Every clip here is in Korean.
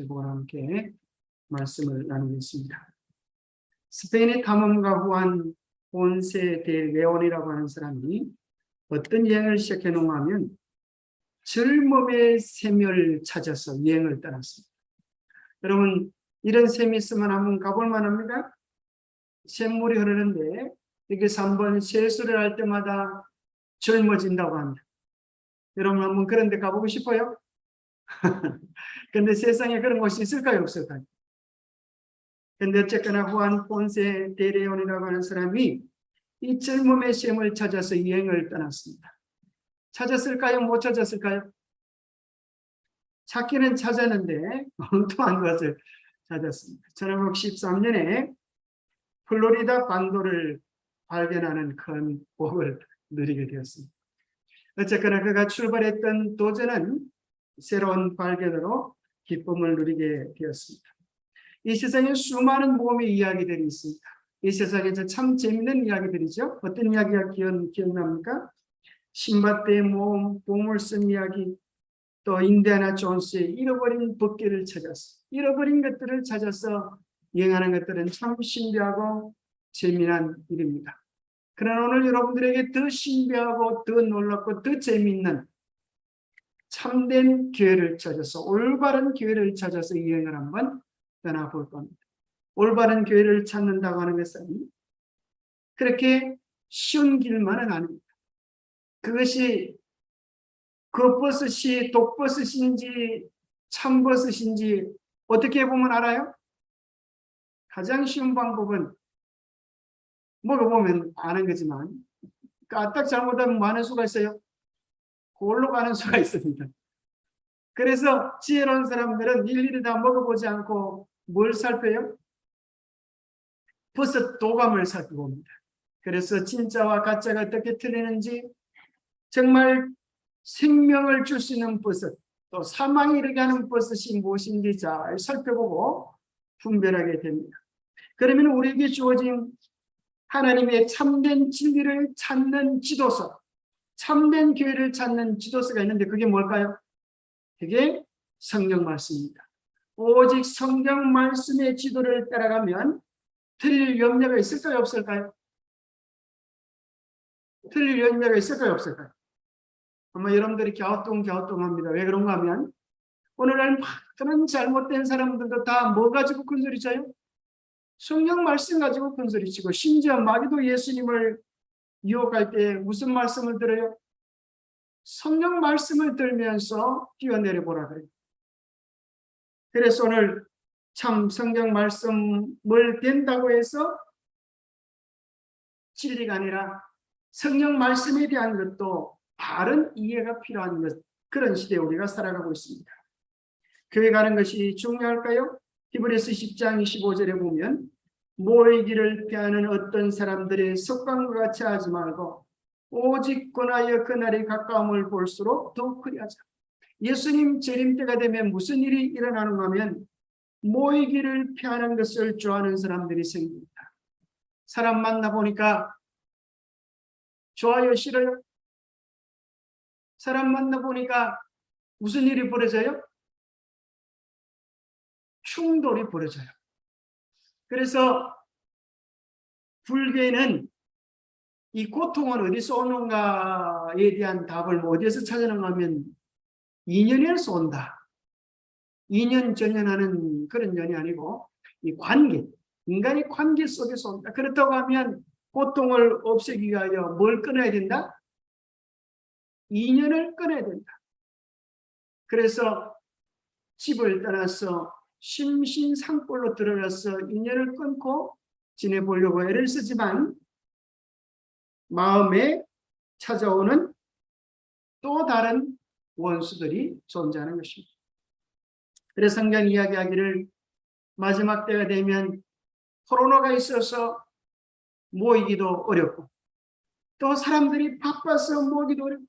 제보와 함께 말씀을 나누겠습니다. 스페인의 탐험가 후안 본세 데 레온이라고 하는 사람이 어떤 여행을 시작해 놓으면 젊음의 샘을 찾아서 여행을 떠났습니다. 여러분, 이런 샘이 있으면 한번 가볼 만합니다. 샘물이 흐르는데 여기서 한번 세수를 할 때마다 젊어진다고 합니다. 여러분 한번 그런 데 가보고 싶어요? 근데 세상에 그런 곳이 있을까요? 없을까요? 근데 어쨌거나 후안 본세 데 레온이라고 하는 사람이 이 젊음의 샘을 찾아서 여행을 떠났습니다. 찾았을까요? 못 찾았을까요? 찾기는 찾았는데 엉뚱한 것을 찾았습니다. 1913년에 플로리다 반도를 발견하는 큰 복을 누리게 되었습니다. 어쨌거나 그가 출발했던 도전은 새로운 발견으로 기쁨을 누리게 되었습니다. 이 세상에 수많은 모험의 이야기들이 있습니다. 이 세상에서 참 재밌는 이야기들이죠. 어떤 이야기가 기억납니까? 신밧드의 모험, 보물섬 이야기, 또 인디아나 존스의 잃어버린 법궤를 찾아서 잃어버린 것들을 찾아서 여행하는 것들은 참 신비하고 재미난 일입니다. 그러나 오늘 여러분들에게 더 신비하고 더 놀랍고 더 재미있는 참된 기회를 찾아서 올바른 기회를 찾아서 여행을 한번 떠나볼 겁니다. 올바른 기회를 찾는다고 하는 것은 그렇게 쉬운 길만은 아닙니다. 그것이 겉버섯이 독버섯인지 참버섯인지 어떻게 보면 알아요? 가장 쉬운 방법은 먹어보면 아는 거지만 까딱 잘못하면 많은 수가 있어요. 골로 가는 수가 있습니다. 그래서 지혜로운 사람들은 일일이 다 먹어보지 않고 뭘 살펴요? 버섯 도감을 살펴봅니다. 그래서 진짜와 가짜가 어떻게 틀리는지, 정말 생명을 줄 수 있는 버섯, 또 사망에 이르게 하는 버섯이 무엇인지 잘 살펴보고 분별하게 됩니다. 그러면 우리에게 주어진 하나님의 참된 진리를 찾는 지도서, 참된 교회를 찾는 지도서가 있는데 그게 뭘까요? 그게 성경 말씀입니다. 오직 성경 말씀의 지도를 따라가면 틀릴 염려가 있을까요? 없을까요? 틀릴 염려가 있을까요? 없을까요? 아마 여러분들이 갸우뚱합니다. 왜 그런가 하면 오늘날 많은 잘못된 사람들도 다 뭐 가지고 큰소리쳐요? 성경 말씀 가지고 큰소리치고, 심지어 마귀도 예수님을 유혹할 때 무슨 말씀을 들어요? 성경 말씀을 들면서 뛰어내려 보라 그래요. 그래서 오늘 참 성경 말씀을 된다고 해서 진리가 아니라 성경 말씀에 대한 것도 바른 이해가 필요한 것, 그런 시대에 우리가 살아가고 있습니다. 교회 가는 것이 중요할까요? 히브리서 10장 25절에 보면 모이기를 피하는 어떤 사람들의 습관과 같이 하지 말고 오직 권하여 그날이 가까움을 볼수록 더 그리하자. 예수님 재림 때가 되면 무슨 일이 일어나는가 하면 모이기를 피하는 것을 좋아하는 사람들이 생깁니다. 사람 만나보니까 좋아요, 싫어요? 사람 만나보니까 무슨 일이 벌어져요? 충돌이 벌어져요. 그래서 불교에는 이 고통은 어디서 오는가에 대한 답을 어디에서 찾아내는가 하면 인연에서 온다. 인연 전연하는 그런 연이 아니고 이 관계, 인간의 관계 속에서 온다. 그렇다고 하면 고통을 없애기 위하여 뭘 끊어야 된다? 인연을 끊어야 된다. 그래서 집을 떠나서 심신상골로 들어가서 인연을 끊고 지내보려고 애를 쓰지만 마음에 찾아오는 또 다른 원수들이 존재하는 것입니다. 그래서 성경 이야기하기를 마지막 때가 되면 코로나가 있어서 모이기도 어렵고 또 사람들이 바빠서 모이기도 어렵고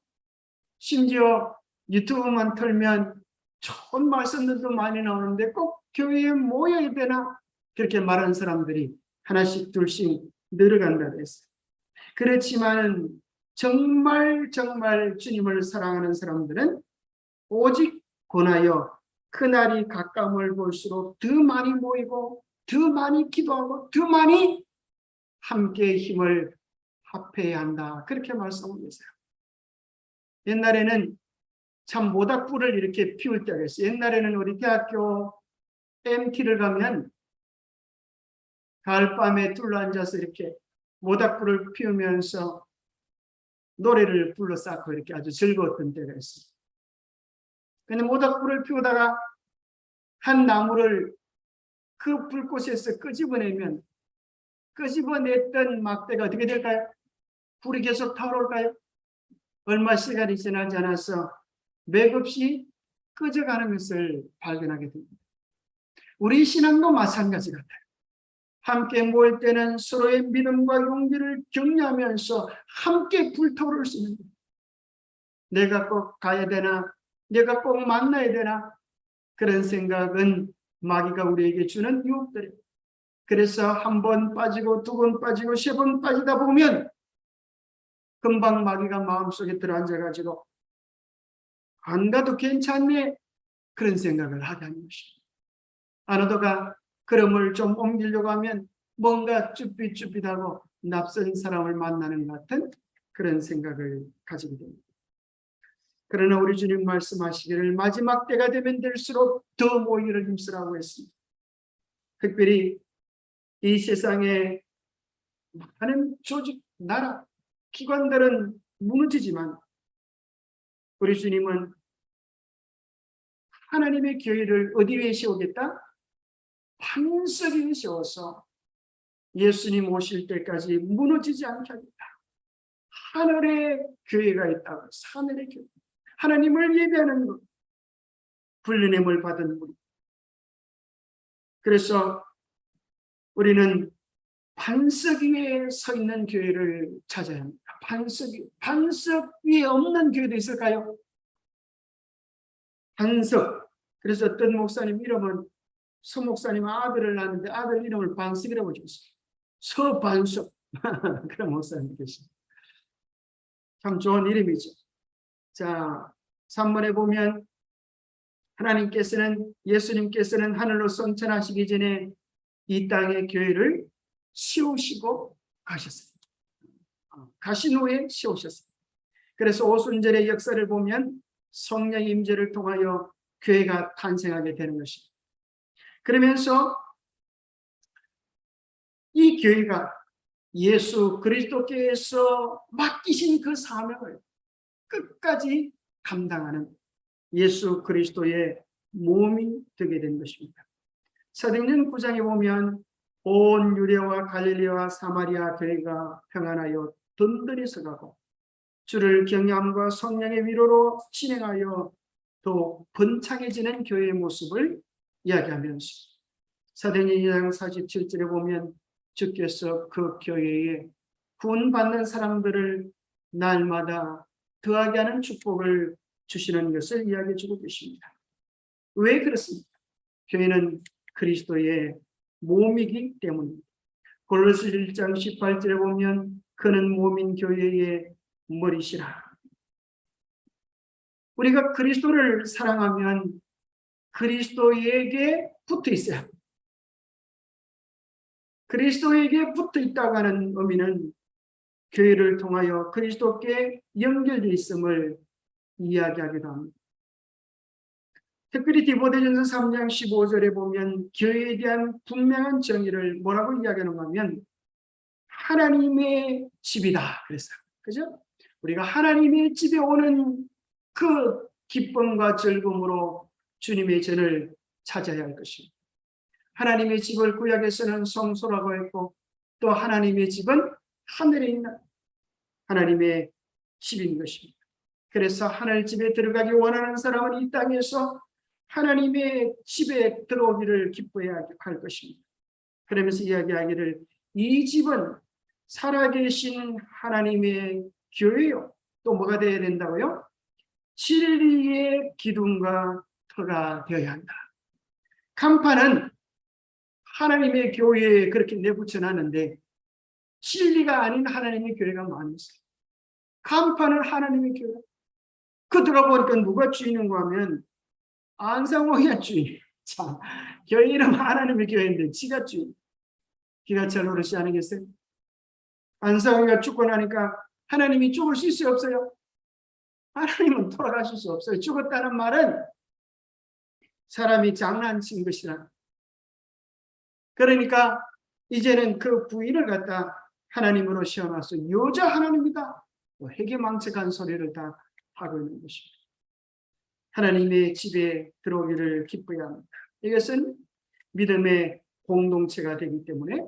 심지어 유튜브만 틀면 좋은 말씀들도 많이 나오는데 꼭 교회에 모여야 되나? 그렇게 말하는 사람들이 하나씩 둘씩 늘어간다고 했어요. 그렇지만 정말 주님을 사랑하는 사람들은 오직 권하여 그날이 가까움을 볼수록 더 많이 모이고 더 많이 기도하고 더 많이 함께 힘을 합해야 한다. 그렇게 말씀하고 계세요. 옛날에는 참 모닥불을 이렇게 피울 때가 있어요. 옛날에는 우리 대학교 MT를 가면 가을밤에 둘러앉아서 이렇게 모닥불을 피우면서 노래를 불러 쌓고 이렇게 아주 즐거웠던 때가 있어요. 근데 모닥불을 피우다가 한 나무를 그 불꽃에서 끄집어내면 끄집어냈던 막대가 어떻게 될까요? 불이 계속 타오를까요? 얼마 시간이 지나지 않아서 맥없이 꺼져가는 것을 발견하게 됩니다. 우리 신앙도 마찬가지 같아요. 함께 모일 때는 서로의 믿음과 용기를 격려하면서 함께 불타오를 수 있는 거예요. 내가 꼭 가야 되나? 내가 꼭 만나야 되나? 그런 생각은 마귀가 우리에게 주는 유혹들이에요. 그래서 한 번 빠지고 두 번 빠지고 세 번 빠지다 보면 금방 마귀가 마음속에 들어앉아가지고 안 가도 괜찮네 그런 생각을 하게 하는 것입니다. 안 오다가 걸음을 좀 옮기려고 하면 뭔가 쭈삣쭈삣하고 낯선 사람을 만나는 것 같은 그런 생각을 가지게 됩니다. 그러나 우리 주님 말씀하시기를 마지막 때가 되면 될수록 더 모이기를 힘쓰라고 했습니다. 특별히 이 세상에 많은 조직, 나라, 기관들은 무너지지만 우리 주님은 하나님의 교회를 어디 위에 세우겠다? 반석 위에 세워서 예수님 오실 때까지 무너지지 않게 하겠다. 하늘의 교회가 있다고. 하늘의 교회. 하나님을 예배하는 것. 불리냄을 받은 우리. 그래서 우리는 반석 위에 서 있는 교회를 찾아야 합니다. 반석 위에 없는 교회도 있을까요? 반석. 그래서 어떤 목사님 이름은 서 목사님 아들을 낳았는데 아들 이름을 반석이라고 지었어요. 서반석. 그런 목사님 계십니다. 참 좋은 이름이죠. 자, 3번에 보면 예수님께서는 하늘로 승천하시기 전에 이 땅의 교회를 세우시고 가셨습니다. 가신 후에 세우셨습니다. 그래서 오순절의 역사를 보면 성령의 임재를 통하여 교회가 탄생하게 되는 것입니다. 그러면서 이 교회가 예수 그리스도께서 맡기신 그 사명을 끝까지 감당하는 예수 그리스도의 몸이 되게 된 것입니다. 사도행전 9장에 보면 온 유대와 갈릴리와 사마리아 교회가 평안하여 든든히 서가고 주를 경외함과 성령의 위로로 진행하여 더 번창해지는 교회의 모습을 이야기하면서 사도행전 2장 47절에 보면 주께서 그 교회에 구원받는 사람들을 날마다 더하게 하는 축복을 주시는 것을 이야기해 주고 계십니다. 왜 그렇습니까? 교회는 그리스도의 몸이기 때문입니다. 골로새 1장 18절에 보면 그는 몸인 교회의 머리시라. 우리가 그리스도를 사랑하면 그리스도에게 붙어 있어야 합니다. 그리스도에게 붙어 있다고 하는 의미는 교회를 통하여 그리스도께 연결되어 있음을 이야기하기도 합니다. 특별히 디모데전서 3장 15절에 보면 교회에 대한 분명한 정의를 뭐라고 이야기하는가 하면 하나님의 집이다 그랬어요. 그죠? 우리가 하나님의 집에 오는 그 기쁨과 즐거움으로 주님의 전을 찾아야 할 것입니다. 하나님의 집을 구약에서는 성소라고 했고 또 하나님의 집은 하늘에 있는 하나님의 집인 것입니다. 그래서 하늘 집에 들어가기 원하는 사람은 이 땅에서 하나님의 집에 들어오기를 기뻐해야 할 것입니다. 그러면서 이야기하기를 이 집은 살아계신 하나님의 교회요. 또 뭐가 되어야 된다고요? 진리의 기둥과 터가 되어야 한다. 간판은 하나님의 교회에 그렇게 내붙여놨는데 진리가 아닌 하나님의 교회가 많이 있어요. 간판은 하나님의 교회. 그 들어보니까 누가 주인인가 하면 안상홍이야 주인. 참, 교회 이름 하나님의 교회인데 지가 주인. 기가찰 노릇이 아니겠어요? 안상홍이가 죽고 나니까 하나님이 죽을 수 있어요, 없어요? 하나님은 돌아가실 수 없어요. 죽었다는 말은 사람이 장난친 것이라. 그러니까 이제는 그 부인을 갖다 하나님으로 시험해서 여자 하나님이다, 회개망측한 소리를 다 하고 있는 것입니다. 하나님의 집에 들어오기를 기뻐야 합니다. 이것은 믿음의 공동체가 되기 때문에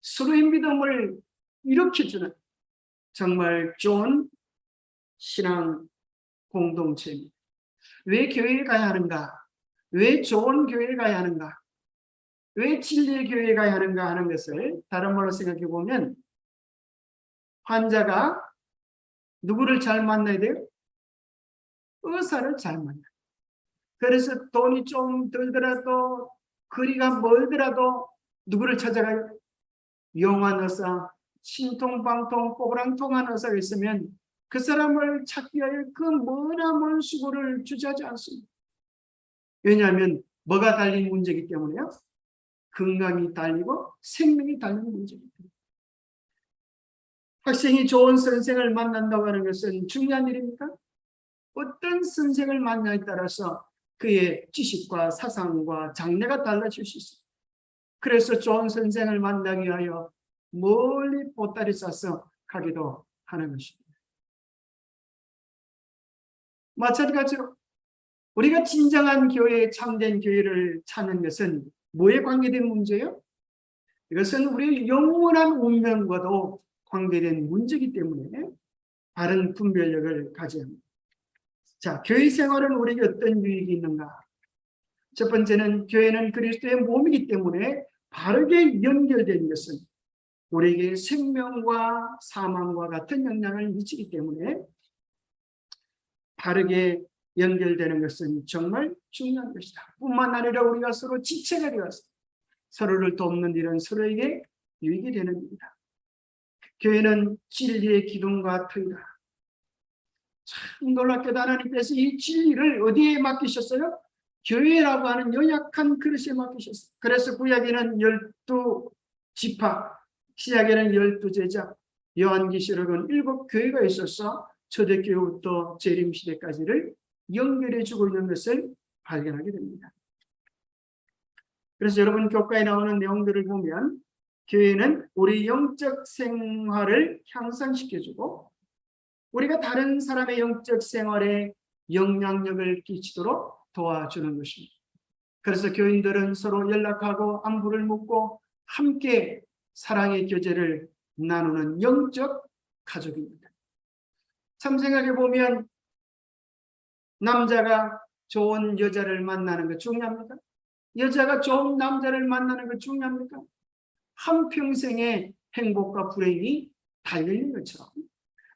서로의 믿음을 일으켜주는 정말 좋은 신앙 공동체입니다. 왜 교회에 가야 하는가? 왜 좋은 교회에 가야 하는가? 왜 진리의 교회에 가야 하는가 하는 것을 다른 말로 생각해 보면, 환자가 누구를 잘 만나야 돼요? 의사를 잘 만나요. 그래서 돈이 좀 들더라도, 거리가 멀더라도 누구를 찾아가요? 용한 의사, 신통방통 꼬부랑통한 의사가 있으면 그 사람을 찾기 위하여 그 머나먼 수고를 주저하지 않습니다. 왜냐하면 뭐가 달린 문제이기 때문에요? 건강이 달리고 생명이 달리는 문제이기 때문에. 학생이 좋은 선생을 만난다고 하는 것은 중요한 일입니까? 어떤 선생을 만나에 따라서 그의 지식과 사상과 장래가 달라질 수 있습니다. 그래서 좋은 선생을 만나기 위하여 멀리 보따리 싸서 가기도 하는 것입니다. 마찬가지로 우리가 진정한 교회, 참된 교회를 찾는 것은 뭐에 관계된 문제예요? 이것은 우리의 영원한 운명과도 관계된 문제이기 때문에 바른 분별력을 가져야 합니다. 자, 교회 생활은 우리에게 어떤 유익이 있는가? 첫 번째는 교회는 그리스도의 몸이기 때문에 바르게 연결된 것은 우리에게 생명과 사망과 같은 영향을 미치기 때문에 바르게 연결되는 것은 정말 중요한 것이다. 뿐만 아니라 우리가 서로 지체가 되어서 서로를 돕는 일은 서로에게 유익이 되는 일이다. 교회는 진리의 기둥과 터이다. 참 놀랍게도 하나님께서 이 진리를 어디에 맡기셨어요? 교회라고 하는 연약한 그릇에 맡기셨어요. 그래서 구약에는 12지파, 신약에는 12제자, 요한계시록은 7교회가 있어서 초대교회부터 재림시대까지를 연결해주고 있는 것을 발견하게 됩니다. 그래서 여러분 교과에 나오는 내용들을 보면 교회는 우리 영적 생활을 향상시켜주고 우리가 다른 사람의 영적 생활에 영향력을 끼치도록 도와주는 것입니다. 그래서 교인들은 서로 연락하고 안부를 묻고 함께 사랑의 교제를 나누는 영적 가족입니다. 참 생각해 보면 남자가 좋은 여자를 만나는 거 중요합니까? 여자가 좋은 남자를 만나는 거 중요합니까? 한평생의 행복과 불행이 달려있는 것처럼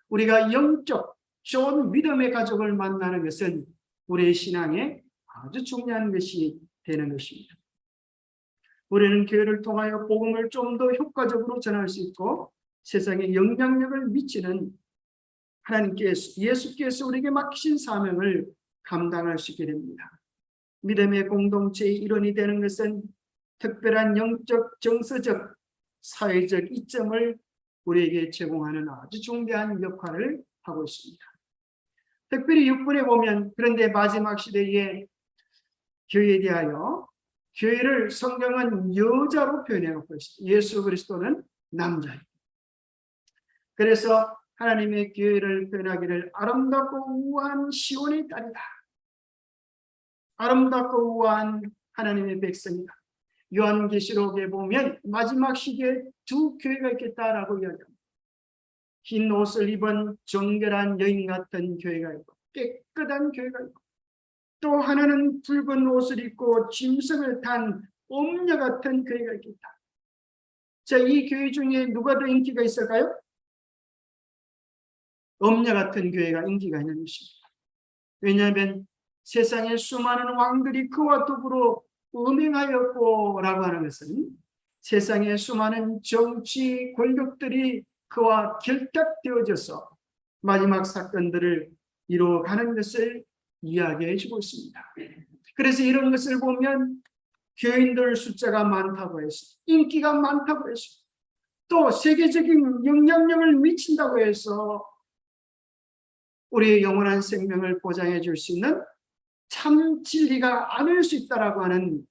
우리가 영적 좋은 믿음의 가족을 만나는 것은 우리의 신앙에 아주 중요한 것이 되는 것입니다. 우리는 교회를 통하여 복음을 좀 더 효과적으로 전할 수 있고 세상에 영향력을 미치는 하나님께서, 예수께서 우리에게 맡기신 사명을 감당할 수 있게 됩니다. 믿음의 공동체의 일원이 되는 것은 특별한 영적, 정서적, 사회적 이점을 우리에게 제공하는 아주 중대한 역할을 하고 있습니다. 특별히 6분에 보면 그런데 마지막 시대에 교회에 대하여 교회를 성경은 여자로 표현해놓고 있습니다. 예수 그리스도는 남자입니다. 그래서 하나님의 교회를 표현하기를 아름답고 우아한 시온의 딸이다. 아름답고 우아한 하나님의 백성이다. 요한계시록에 보면 마지막 시기에 두 교회가 있겠다라고 이야기합니다. 흰 옷을 입은 정결한 여인 같은 교회가 있고 깨끗한 교회가 있고 또 하나는 붉은 옷을 입고 짐승을 탄 엄녀 같은 교회가 있겠다. 자, 이 교회 중에 누가 더 인기가 있을까요? 엄녀 같은 교회가 인기가 있는 것입니다. 왜냐하면 세상에 수많은 왕들이 그와 더불어 음행하였고라고 하는 것은 세상에 수많은 정치 권력들이 그와 결탁되어져서 마지막 사건들을 이루어가는 것을 이야기해 주고 있습니다. 그래서 이런 것을 보면 교인들 숫자가 많다고 해서, 인기가 많다고 해서, 또 세계적인 영향력을 미친다고 해서 우리의 영원한 생명을 보장해 줄 수 있는 참 진리가 아닐 수 있다라고 하는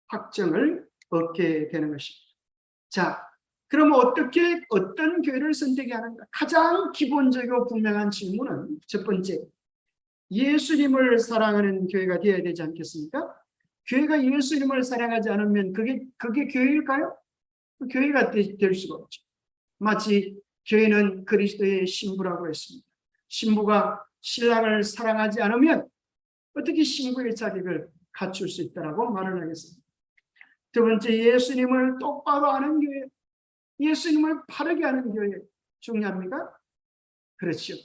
확정을 얻게 되는 것입니다. 자, 그럼 어떻게 어떤 교회를 선택해야 하는가? 가장 기본적이고 분명한 질문은 첫 번째, 예수님을 사랑하는 교회가 되어야 되지 않겠습니까? 교회가 예수님을 사랑하지 않으면 그게 교회일까요? 교회가 될 수가 없죠. 마치 교회는 그리스도의 신부라고 했습니다. 신부가 신랑을 사랑하지 않으면 어떻게 신부의 자격을 갖출 수 있다라고 말을 하겠습니다. 두 번째, 예수님을 똑바로 아는 교회, 예수님을 바르게 하는 교회 중요합니까? 그렇죠.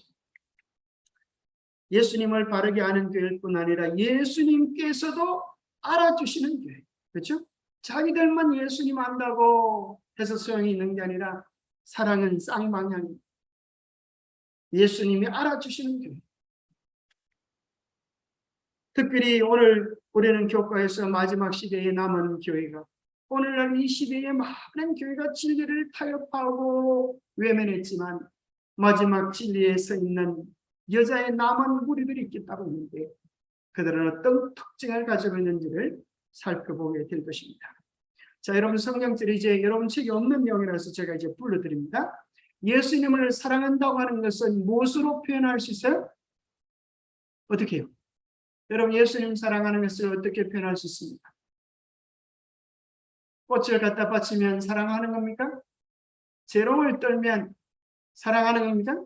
예수님을 바르게 아는 교회일 뿐 아니라 예수님께서도 알아주시는 교회. 그렇죠? 자기들만 예수님 안다고 해서 소용이 있는 게 아니라 사랑은 쌍방향입니다. 예수님이 알아주시는 교회. 특별히 오늘 우리는 교과에서 마지막 시대에 남은 교회가, 오늘날 이 시대에 많은 교회가 진리를 타협하고 외면했지만 마지막 진리에 서 있는 여자의 남은 무리들이 있겠다고 하는데, 그들은 어떤 특징을 가지고 있는지를 살펴보게 될 것입니다. 자, 여러분, 성경절이 이제 여러분 책이 없는 내용이라서 제가 이제 불러드립니다. 예수님을 사랑한다고 하는 것은 무엇으로 표현할 수 있어요? 어떻게 해요? 여러분, 예수님 사랑하는 것을 어떻게 표현할 수 있습니까? 꽃을 갖다 바치면 사랑하는 겁니까? 재롱을 떨면 사랑하는 겁니까?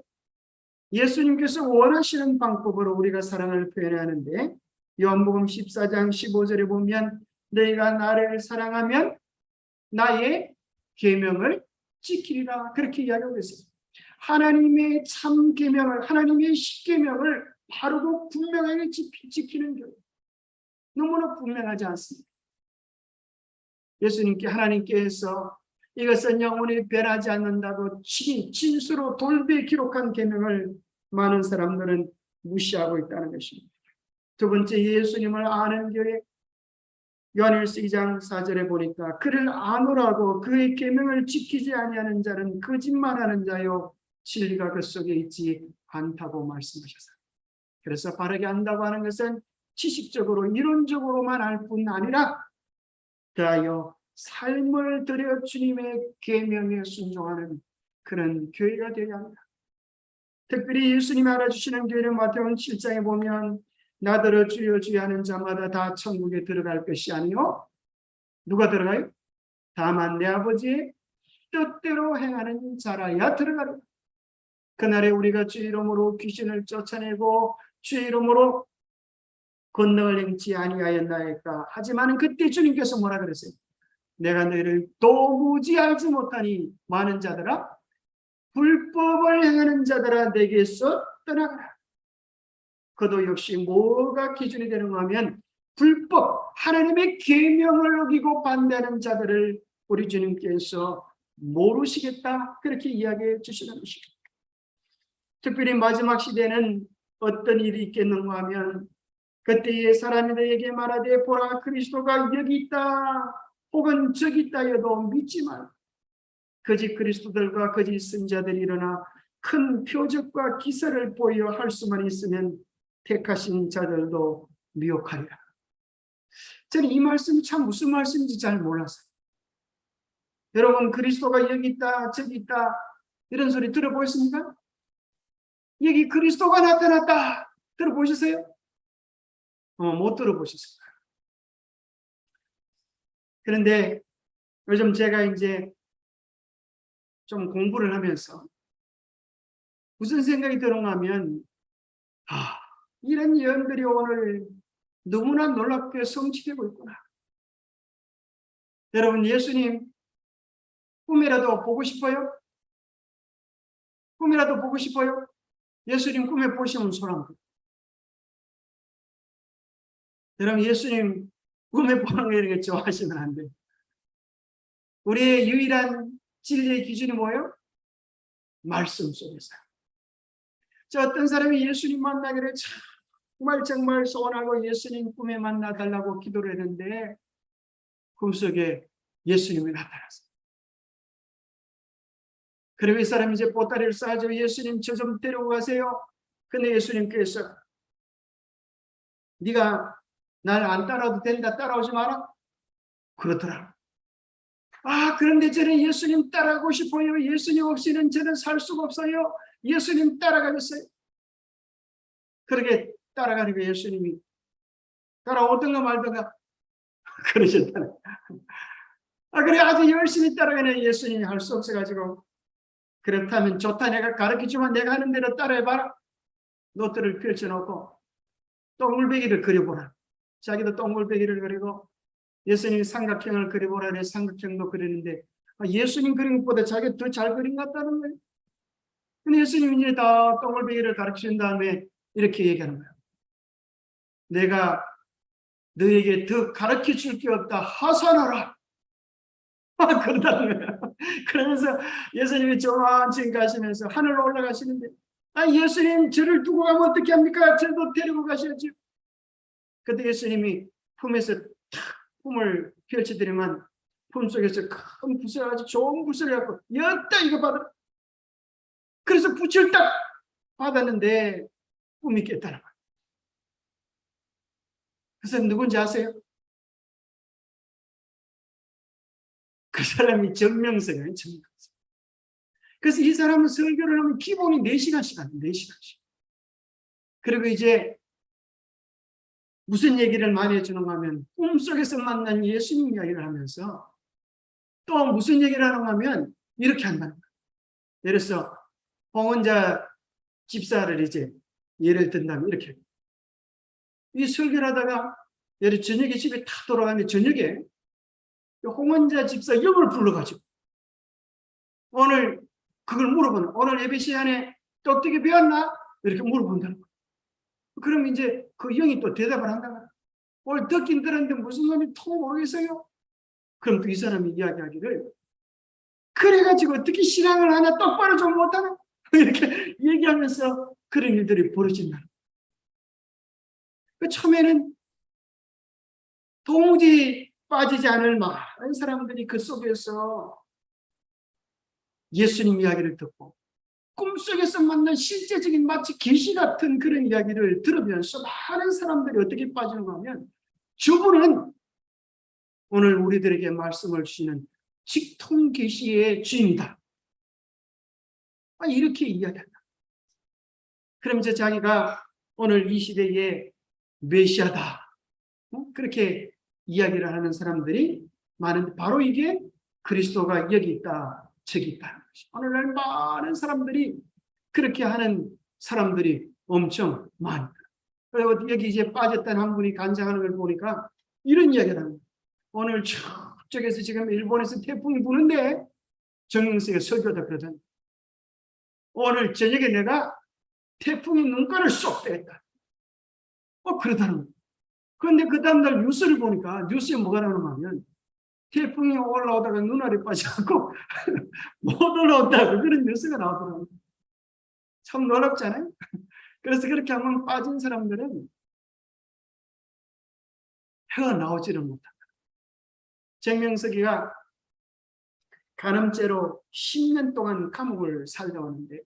예수님께서 원하시는 방법으로 우리가 사랑을 표현하는데, 요한복음 14장 15절에 보면 너희가 나를 사랑하면 나의 계명을 지키리라, 그렇게 이야기하고 있어요. 하나님의 참 계명을, 하나님의 십계명을 바르고 분명하게 지키는 교회, 너무나 분명하지 않습니까? 예수님께, 하나님께서 이것은 영원히 변하지 않는다고 진수로 돌배 기록한 계명을 많은 사람들은 무시하고 있다는 것입니다. 두 번째, 예수님을 아는 교회, 요한일서 2장 4절에 보니까 그를 아노라고 그의 계명을 지키지 아니하는 자는 거짓말하는 자요 진리가 그 속에 있지 않다고 말씀하셨어요. 그래서 바르게 안다고 하는 것은 지식적으로 이론적으로만 알 뿐 아니라 그하여 삶을 들여 주님의 계명에 순종하는 그런 교회가 되어야 합니다. 특별히 예수님이 알아주시는 교회는 마태복음 7장에 보면 나더러 주여 주여 하는 자마다 다 천국에 들어갈 것이 아니요, 누가 들어가요? 다만 내 아버지의 뜻대로 행하는 자라야 들어가리라. 그날에 우리가 주의 이름으로 귀신을 쫓아내고 주의 이름으로 권능을 행치 아니하였나이까. 하지만 그때 주님께서 뭐라 그랬어요? 내가 너희를 도무지 알지 못하니 많은 자들아, 불법을 행하는 자들아 내게서 떠나가라. 그도 역시 뭐가 기준이 되는가 하면 불법, 하나님의 계명을 어기고 반대하는 자들을 우리 주님께서 모르시겠다, 그렇게 이야기해 주시는 것입니다. 특별히 마지막 시대는 어떤 일이 있겠는가 하면 그때의 사람이 너에게 말하되 보라 그리스도가 여기 있다 혹은 저기 있다 해도 믿지 말라. 거짓 그리스도들과 거짓 선자들이 일어나 큰 표적과 기사를 보여 할 수만 있으면 택하신 자들도 미혹하리라. 저는 이 말씀이 참 무슨 말씀인지 잘 몰랐어요. 여러분, 그리스도가 여기 있다 저기 있다 이런 소리 들어보셨습니까? 여기 그리스도가 나타났다 들어보셨어요? 못 들어보셨을 거예요. 그런데 요즘 제가 이제 좀 공부를 하면서 무슨 생각이 들어가면, 이런 예언들이 오늘 너무나 놀랍게 성취되고 있구나. 여러분, 예수님 꿈이라도 보고 싶어요? 꿈이라도 보고 싶어요? 예수님 꿈에 보시면 손 한번. 여러분, 예수님 꿈에 보는 거 이렇게 좋아하시면 안 돼요. 우리의 유일한 진리의 기준이 뭐예요? 말씀 속에서. 저 어떤 사람이 예수님 만나기를 참 정말 소원하고 예수님 꿈에 만나달라고 기도를 했는데 꿈속에 예수님이 나타났어요. 그리고 이 사람이 이제 보따리를 싸죠. 예수님 저 좀 데리고 가세요. 근데 예수님께서 네가 날 안 따라도 된다, 따라오지 마라, 그렇더라. 그런데 저는 예수님 따라가고 싶어요. 예수님 없이는 저는 살 수가 없어요. 예수님 따라가겠어요. 그렇게 따라가니까 예수님이 따라오든가 말든가 그러셨다는. 그래 아주 열심히 따라가는 예수님이 할 수 없어가지고, 그렇다면 좋다, 내가 가르쳐주면 내가 하는 대로 따라해봐라. 노트를 펼쳐놓고 똥물배기를 그려보라. 자기도 똥물배기를 그리고 예수님이 삼각형을 그려보라 해 삼각형도 그리는데 예수님 그린 것보다 자기가 더 잘 그린 것 같다는 거예요. 근데 예수님이 이제 다 똥물배기를 가르친 다음에 이렇게 얘기하는 거예요. 내가 너에게 더 가르쳐 줄 게 없다, 하산하라. 그러다는 거예요. 그러면서 예수님이 조만치 가시면서 하늘로 올라가시는데, 예수님 저를 두고 가면 어떻게 합니까? 저도 데리고 가셔야죠. 그때 예수님이 품에서 탁 품을 펼쳐드리면 품속에서 큰 붓을, 아주 좋은 붓을 갖고 여따 이거 받아. 그래서 붓을 딱 받았는데 꿈이 깼다는 거예요. 그래서 누군지 아세요? 그 사람이 정명석이에요. 정명석. 그래서 이 사람은 설교를 하면 기본이 4시간씩 하는 4시간씩. 그리고 이제 무슨 얘기를 많이 해주는가 하면 꿈속에서 만난 예수님 이야기를 하면서 또 무슨 얘기를 하는가 하면 이렇게 한다는 거예요. 예를 들어서 홍원자 집사를 이제 예를 든다면 이렇게, 이 설교를 하다가 예를 저녁에 집에 탁 돌아가면 저녁에 홍원자 집사 영을 불러가지고 오늘 그걸 물어보는, 오늘 예배 시간에 똑똑히 배웠나? 이렇게 물어본다는 거예요. 그럼 이제 그 영이 또 대답을 한다고. 오늘 듣긴 들었는데 무슨 소리 통 모르겠어요? 그럼 또 이 사람이 이야기하기를, 그래가지고 어떻게 신앙을 하나 똑바로 좀 못하나? 이렇게 얘기하면서 그런 일들이 벌어진다. 처음에는 도무지 빠지지 않을 많은 사람들이 그 속에서 예수님 이야기를 듣고 꿈속에서 만난 실제적인 마치 계시 같은 그런 이야기를 들으면서 많은 사람들이 어떻게 빠지는가 하면, 주부는 오늘 우리들에게 말씀을 주시는 직통 계시의 주인이다, 이렇게 이야기한다. 그러면서 자기가 오늘 이 시대의 메시아다, 그렇게 이야기를 하는 사람들이 많은데, 바로 이게 그리스도가 여기 있다, 저기 있다는 것이. 오늘날 많은 사람들이 그렇게 하는 사람들이 엄청 많다. 그리고 여기 이제 빠졌던 한 분이 간증하는 걸 보니까 이런 이야기를 합니다. 오늘 저쪽에서 지금 일본에서 태풍이 부는데 정영석이 설교다 그러잖아. 오늘 저녁에 내가 태풍이 눈가를 쏙 빼겠다. 그러다는 거예요. 그런데 그 다음날 뉴스를 보니까 뉴스에 뭐가 나오는가 하면 태풍이 올라오다가 눈알이 빠져갖고 못 올라온다고 그런 뉴스가 나오더라고요. 참 놀랍잖아요. 그래서 그렇게 한번 빠진 사람들은 헤어나오지를 못한다. 정명석이가 간음죄로 10년 동안 감옥을 살다 왔는데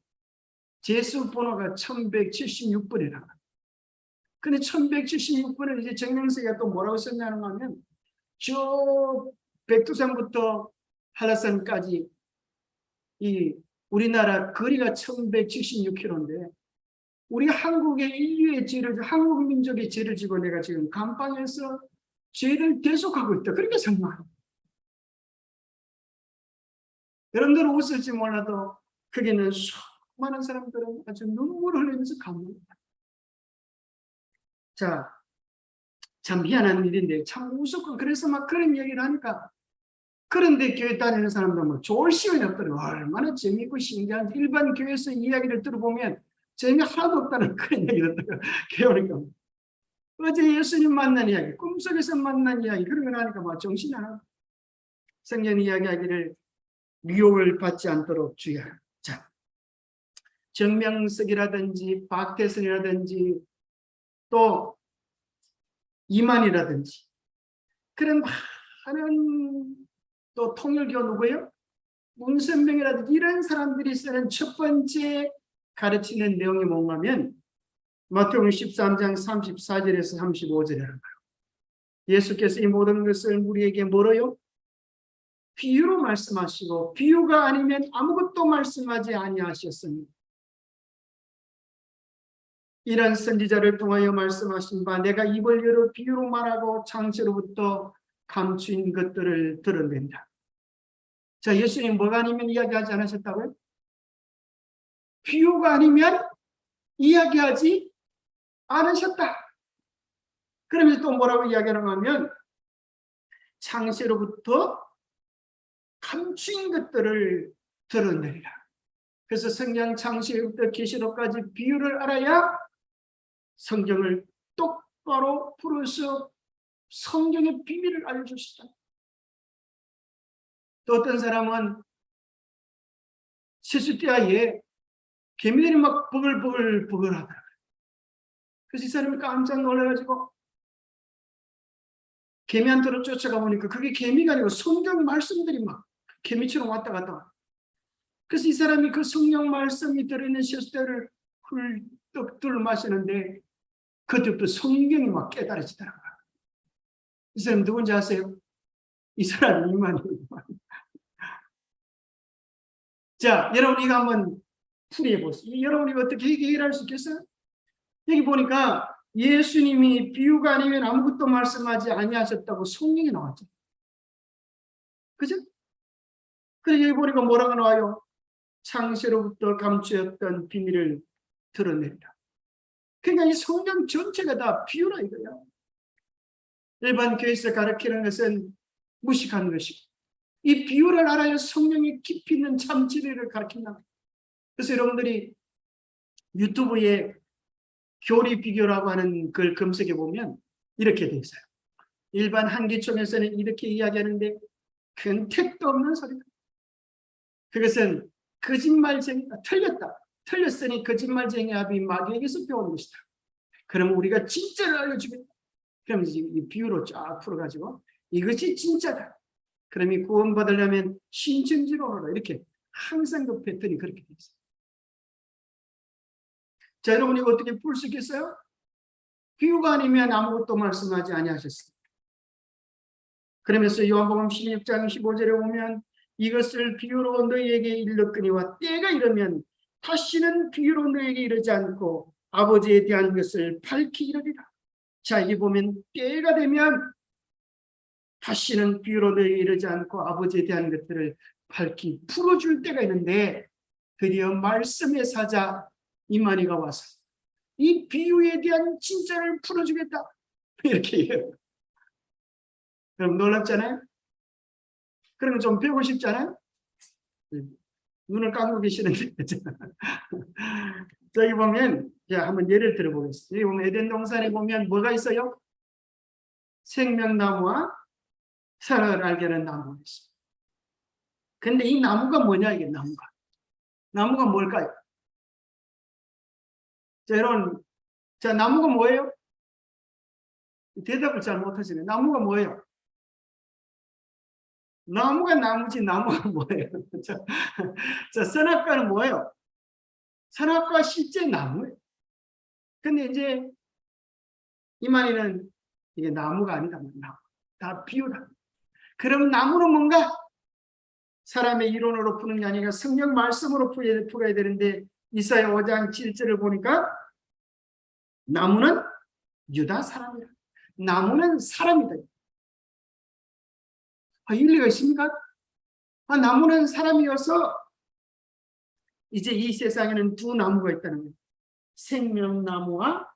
재수 번호가 1176번이라. 근데 1176번을 이제 정명석이가 또 뭐라고 썼냐는 하면, 저 백두산부터 한라산까지 이 우리나라 거리가 1176km인데 우리 한국의 인류의 죄를, 한국 민족의 죄를 지고 내가 지금 감방에서 죄를 대속하고 있다, 그렇게 설명합니다. 여러분들은 웃을지 몰라도 거기는 수많은 사람들은 아주 눈물을 흘리면서 감동합니다. 자, 참 희한한 일인데 참 무섭고, 그래서 막 그런 얘기를 하니까, 그런데 교회 다니는 사람들 뭐 좋을 시간이 없더라고요. 얼마나 재미있고 신기한지. 일반 교회에서 이야기를 들어보면 재미 하나도 없다는 그런 얘기를 들어요. 교회니까. 어제 예수님 만난 이야기, 꿈속에서 만난 이야기, 그런 걸 하니까 막 정신이 안 나. 성경 이야기하기를 미혹을 받지 않도록 주의하라. 자, 정명석이라든지 박태선이라든지 또 이만이라든지 그런 많은 또 통일교 누구예요? 문선명이라든지 이런 사람들이 쓰는 첫 번째 가르치는 내용이 뭔가면 마태복음 13장 34절에서 35절에 하는 거예요. 예수께서 이 모든 것을 우리에게 뭐로요? 비유로 말씀하시고 비유가 아니면 아무것도 말씀하지 아니하셨으니 이런 선지자를 통하여 말씀하신 바 내가 입을 열어 비유로 말하고 창세로부터 감추인 것들을 드러낸다. 자, 예수님 뭐가 아니면 이야기하지 않으셨다고요? 비유가 아니면 이야기하지 않으셨다. 그러면서 또 뭐라고 이야기하는가 하면 창세로부터 감추인 것들을 드러내리라. 그래서 성경 창세로부터 계시록까지 비유를 알아야 성경을 똑바로 풀어서 성경의 비밀을 알려주시다. 또 어떤 사람은 세수대야에 개미들이 막 버글버글 하더라고요. 그래서 이 사람이 깜짝 놀라가지고 개미한테로 쫓아가 보니까 그게 개미가 아니고 성경 말씀들이 막 개미처럼 왔다 갔다. 그래서 이 사람이 그 성경 말씀이 들어있는 세수대를 훌떡 마시는데 그때부터 성경이 막 깨달아지더라고요. 이 사람 누군지 아세요? 이 사람이 이만희입니다. 자, 여러분 이거 한번 풀이해 보세요. 여러분이 어떻게 해결할 수 있겠어요? 여기 보니까 예수님이 비유가 아니면 아무것도 말씀하지 아니하셨다고 성경에 나왔죠. 그죠? 그래서 여기 보니까 뭐라고 나와요? 창세로부터 감추었던 비밀을 드러낸다. 그러니까 이 성경 전체가 다 비유라 이거야. 일반 교회에서 가르치는 것은 무식한 것이고 이 비유를 알아야 성령이 깊이 있는 참 진리를 가르친다. 그래서 여러분들이 유튜브에 교리 비교라고 하는 걸 검색해 보면 이렇게 돼 있어요. 일반 한기총에서는 이렇게 이야기하는데 큰 택도 없는 소리다. 그것은 거짓말쟁이가 틀렸으니 거짓말쟁이 아비 마귀에게서 배우는 것이다. 그럼 우리가 진짜를 알려주겠다. 그럼 이 비유로 쫙 풀어가지고 이것이 진짜다. 그럼 이 구원받으려면 신천지론으로 이렇게 항상 그 패턴이 그렇게 돼 있어요. 자, 여러분 이거 어떻게 풀 수 있겠어요? 비유가 아니면 아무것도 말씀하지 아니하셨습니다. 그러면서 요한복음 16장 15절에 보면 이것을 비유로 너희에게 일렀거니와 때가 이르면 다시는 비유로 너희에게 이르지 않고 아버지에 대한 것을 밝히 이르리라. 자, 여기 보면 때가 되면 다시는 비유로 너희에게 이르지 않고 아버지에 대한 것들을 밝히 풀어줄 때가 있는데 드디어 말씀의 사자 이만희가 와서 이 비유에 대한 진짜를 풀어주겠다. 이렇게 얘기해요. 그럼 놀랍잖아요? 그러면 좀 배우고 싶잖아요? 눈을 감고 계시는데. 저기 보면, 자, 한번 예를 들어보겠습니다. 여기 보면 에덴 동산에 보면 뭐가 있어요? 생명나무와 선악을 알게 하는 나무가 있습니다. 근데 이 나무가 뭐냐, 이게 나무가. 나무가 뭘까요? 자, 여러분, 자, 나무가 뭐예요? 대답을 잘 못하시네. 나무가 뭐예요? 나무가 나무지, 나무가 뭐예요? 자, 선악과는 뭐예요? 선악과 실제 나무예요. 근데 이제 이만희는 이게 나무가 아니다. 나무. 다 비유다. 그럼 나무는 뭔가? 사람의 이론으로 푸는 게 아니라 성경 말씀으로 풀어야 되는데 이사야 5장 7절을 보니까 나무는 유다 사람이다. 나무는 사람이다. 일리가 있습니까? 나무는 사람이어서 이제 이 세상에는 두 나무가 있다는 거예요. 생명나무와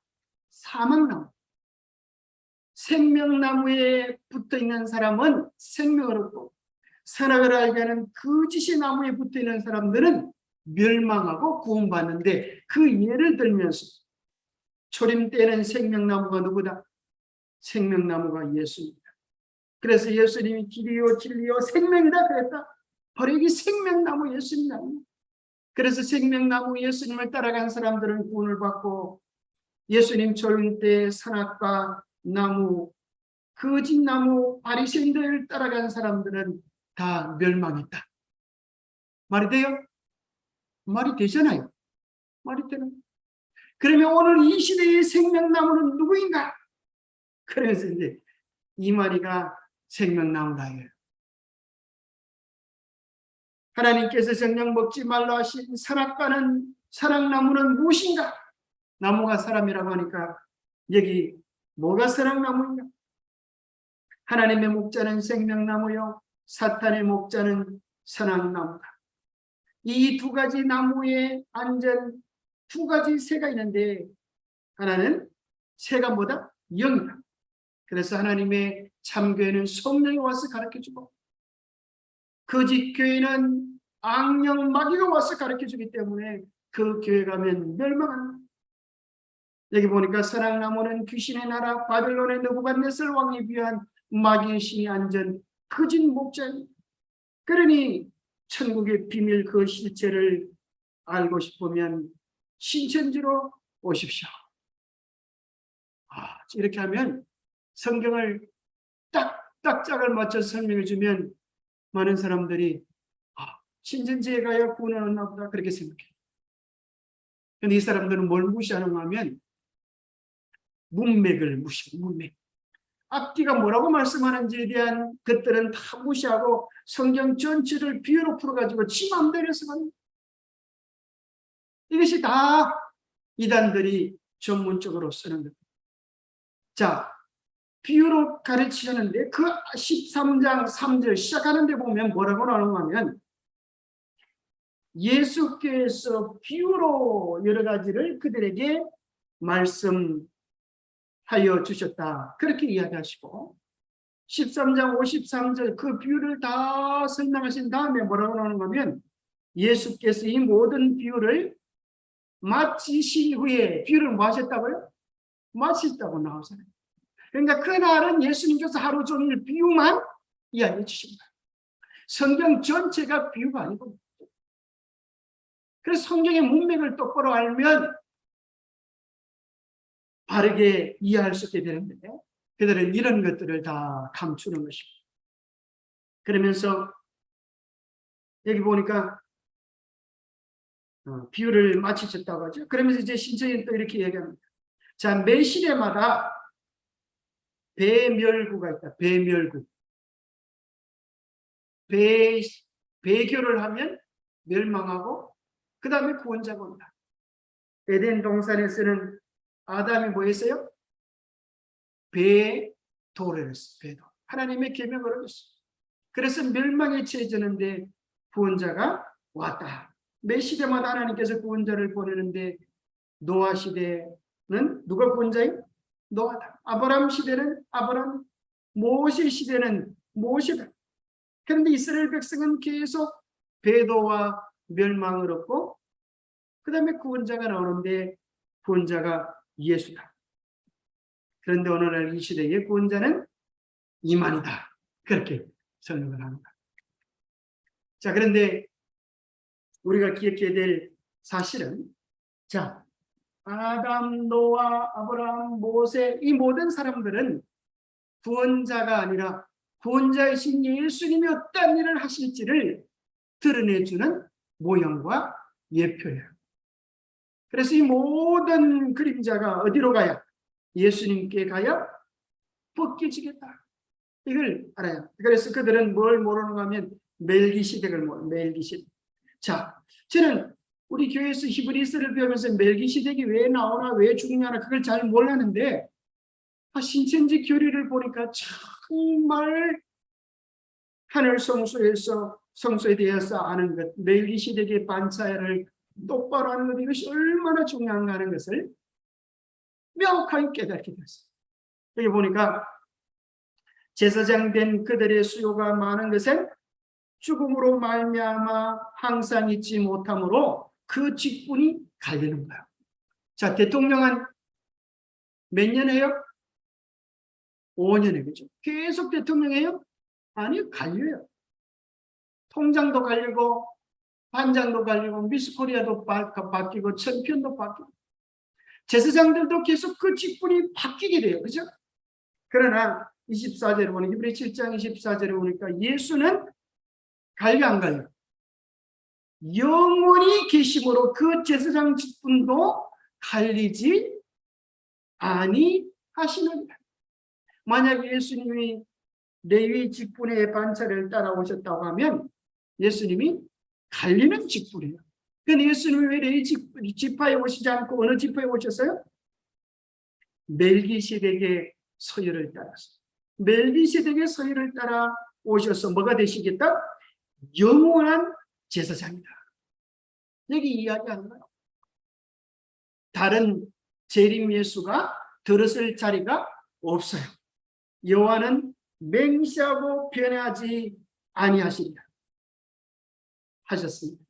사망나무. 생명나무에 붙어있는 사람은 생명을 얻고 선악을 알게 하는 거짓의 나무에 붙어있는 사람들은 멸망하고 구원받는데 그 예를 들면서 초림 때는 생명나무가 누구다? 생명나무가 예수입니다. 그래서 예수님이 길이요 진리요 생명이다 그랬다. 바로 이게 생명나무 예수님이다. 그래서 생명나무 예수님을 따라간 사람들은 구원을 받고 예수님 초림 때 선악과 나무, 거짓 나무 바리새인들을 따라간 사람들은 다 멸망했다. 말이 돼요? 말이 되잖아요. 말이 되는. 그러면 오늘 이 시대의 생명나무는 누구인가? 그래서 이제 이만희가 생명나무다예요. 하나님께서 정녕 먹지 말라 하신 선악나무는 무엇인가? 나무가 사람이라고 하니까 여기 뭐가 선악나무인가? 하나님의 목자는 생명나무요, 사탄의 목자는 선악나무다. 이 두 가지 나무의 안전 두 가지 새가 있는데 하나는 새가 뭐다? 영이다. 그래서 하나님의 참교회는 성령이 와서 가르쳐주고 거짓 교회는 악령 마귀가 와서 가르쳐주기 때문에 그 교회 가면 멸망한다. 여기 보니까 선악나무는 귀신의 나라 바벨론의 느부갓네살 왕이 위한 마귀의 신이 앉은 거짓 목자입니다. 그러니 천국의 비밀 그 실체를 알고 싶으면 신천지로 오십시오. 이렇게 하면 성경을 딱딱 짝을 맞춰 설명해 주면 많은 사람들이 신천지에 가야 구원을 얻나 보다 그렇게 생각해요. 그런데 이 사람들은 뭘 무시하는가 하면 문맥을 무시해요. 문맥. 앞뒤가 뭐라고 말씀하는지에 대한 것들은 다 무시하고 성경 전체를 비유로 풀어가지고 지 맘대로 해석합니다. 이것이 다 이단들이 전문적으로 쓰는 겁니다. 자, 비유로 가르치셨는데 그 13장 3절 시작하는 데 보면 뭐라고 나오는가 하면 예수께서 비유로 여러 가지를 그들에게 말씀하여 주셨다. 그렇게 이야기하시고 13장 53절 그 비유를 다 설명하신 다음에 뭐라고 나오는가 하면 예수께서 이 모든 비유를 마치신 후에 비유를 뭐 하셨다고요? 마치셨다고 나오잖아요. 그러니까 그날은 예수님께서 하루 종일 비유만 이야기해 주십니다. 성경 전체가 비유가 아니고 그래서 성경의 문맥을 똑바로 알면 바르게 이해할 수 있게 되는데 그들은 이런 것들을 다 감추는 것입니다. 그러면서 여기 보니까 비유를 마치셨다고 하죠. 그러면서 이제 신천지는 또 이렇게 얘기합니다. 자, 매 시대마다 배멸구가 있다. 배멸구. 배교를 하면 멸망하고 그 다음에 구원자가 온다. 에덴 동산에서는 아담이 뭐 했어요? 배도를 했어요. 배도. 하나님의 계명을 어겼어요. 그래서 멸망에 처해지는데 구원자가 왔다. 매 시대마다 하나님께서 구원자를 보내는데 노아 시대는 누가 구원자예요? 노아다. 아브라함 시대는 아브라함, 모세 시대는 모세다. 그런데 이스라엘 백성은 계속 배도와 멸망을 얻고 그 다음에 구원자가 나오는데 구원자가 예수다. 그런데 오늘날 이 시대의 구원자는 이만이다. 그렇게 설명을 합니다. 자, 그런데 우리가 기억해야 될 사실은 자, 아담, 노아, 아브라함, 모세 이 모든 사람들은 구원자가 아니라 구원자이신 예수님이 어떤 일을 하실지를 드러내주는 모형과 예표예요. 그래서 이 모든 그림자가 어디로 가야? 예수님께 가야 벗겨지겠다. 이걸 알아요. 그래서 그들은 뭘 모르는가 하면 멜기시덱을 모르는 멜기시덱. 자, 저는 우리 교회에서 히브리서를 배우면서 멜기시덱이 왜 나오나 왜 중요하나 그걸 잘 몰랐는데 신천지 교리를 보니까 정말 하늘 성소에서 성소에 대해서 아는 것, 멜기시덱의 반차를 똑바로 하는 것 이것이 얼마나 중요한가 하는 것을 명확하게 깨닫게 됐어요. 여기 보니까 제사장 된 그들의 수요가 많은 것은 죽음으로 말미암아 항상 잊지 못함으로 그 직분이 갈리는 거예요. 자, 대통령은 몇 년 해요? 5년에 그죠? 계속 대통령이에요? 아니요, 갈려요. 통장도 갈리고 반장도 갈리고 미스코리아도 바뀌고 천편도 바뀌고 제사장들도 계속 그 직분이 바뀌게 돼요. 그죠? 그러나 24절에 보니 히브리 7장 24절에 보니까 예수는 갈려 안 갈려? 영원히 계심으로 그 제사장 직분도 갈리지 아니하시느니라. 만약 예수님이 레위 직분의 반차를 따라오셨다고 하면 예수님이 갈리는 직분이에요. 근데 예수님이 왜 레위 지파에 오시지 않고 어느 지파에 오셨어요? 멜기세덱의 서열을 따라서. 멜기세덱의 서열을 따라 오셔서 뭐가 되시겠다? 영원한 제사장이다. 여기 이야기하는 거예요. 다른 재림 예수가 들었을 자리가 없어요. 여호와는 맹세하고 변하지 아니하시리라 하셨습니다.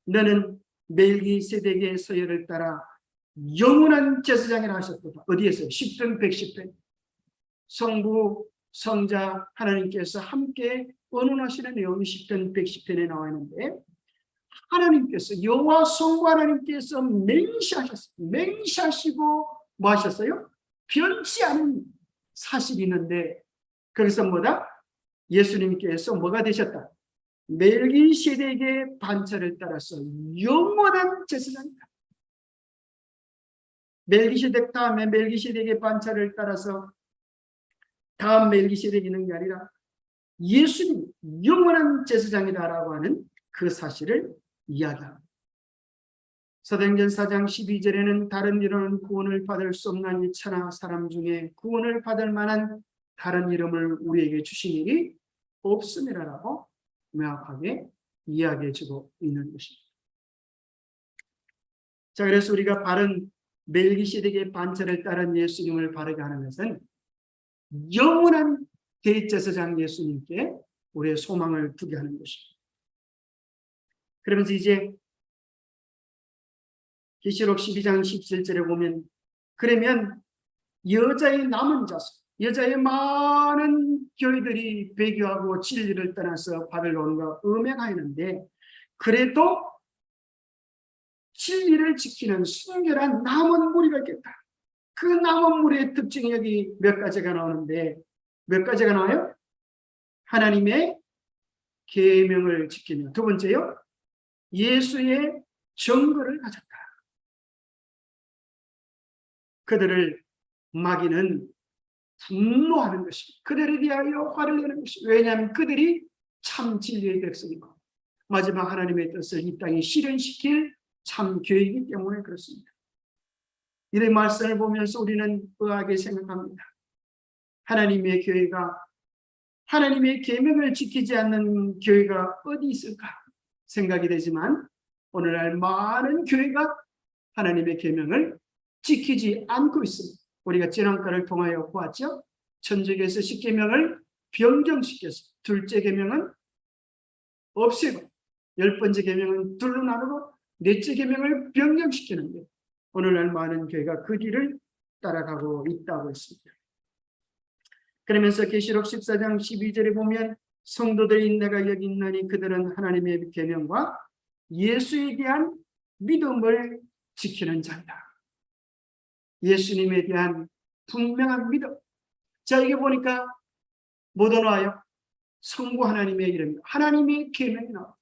너는 멜기세덱의 서열을 따라 영원한 제사장이라 하셨도다. 어디에서요? 10편 110편. 성부 성자 하나님께서 함께 언론하시는 내용이 10편 110편에 나와 있는데, 하나님께서 여호와 성부 하나님께서 맹세하셨어요. 맹세하시고 뭐 하셨어요? 변치 않은 사실이 있는데, 거기서 뭐다? 예수님께서 뭐가 되셨다? 멜기세덱의 반차를 따라서 영원한 제사장이다. 멜기세덱 다음에 멜기세덱의 반차를 따라서 다음 멜기세덱이 있는 게 아니라 예수님 영원한 제사장이다라고 하는 그 사실을 이야기합니다. 사도행전 4장 12절에는 다른 이름은 구원을 받을 수 없나니 천하 사람 중에 구원을 받을 만한 다른 이름을 우리에게 주신 일이 없음이라고 명확하게 이야기해 주고 있는 것입니다. 자, 그래서 우리가 바른 멜기세덱의 반차를 따른 예수님을 바르게 하는 것은 영원한 대제사장 예수님께 우리의 소망을 두게 하는 것입니다. 그러면서 이제 계시록 12장 17절에 보면, 그러면 여자의 남은 자손, 여자의 많은 교회들이 배교하고 진리를 떠나서 바벨론과 음행하였는데, 그래도 진리를 지키는 순결한 남은 무리가 있겠다. 그 남은 무리의 특징이 여기 몇 가지가 나오는데, 몇 가지가 나와요? 하나님의 계명을 지키며, 두 번째요, 예수의 증거를 가졌다. 그들을 마귀는 분노하는 것입니다. 그들에 대하여 화를 내는 것입니다. 왜냐하면 그들이 참 진리의 백성이고 마지막 하나님의 뜻을 이 땅에 실현시킬 참 교회이기 때문에 그렇습니다. 이런 말씀을 보면서 우리는 의아하게 생각합니다. 하나님의 교회가, 하나님의 계명을 지키지 않는 교회가 어디 있을까 생각이 되지만, 오늘날 많은 교회가 하나님의 계명을 지키지 않고 있습니다. 우리가 지난달을 통하여 보았죠. 천주교에서 10계명을 변경시켜서 둘째 계명은 없애고 10번째 계명은 둘로 나누고 넷째 계명을 변경시키는데, 오늘날 많은 교회가 그 길을 따라가고 있다고 했습니다. 그러면서 계시록 14장 12절에 보면, 성도들이 내가 여기 있나니 그들은 하나님의 계명과 예수에 대한 믿음을 지키는 자이다. 예수님에 대한 분명한 믿음. 자, 이게 보니까 뭐도 나와요? 성부 하나님의 이름, 하나님의 계명이 나와요.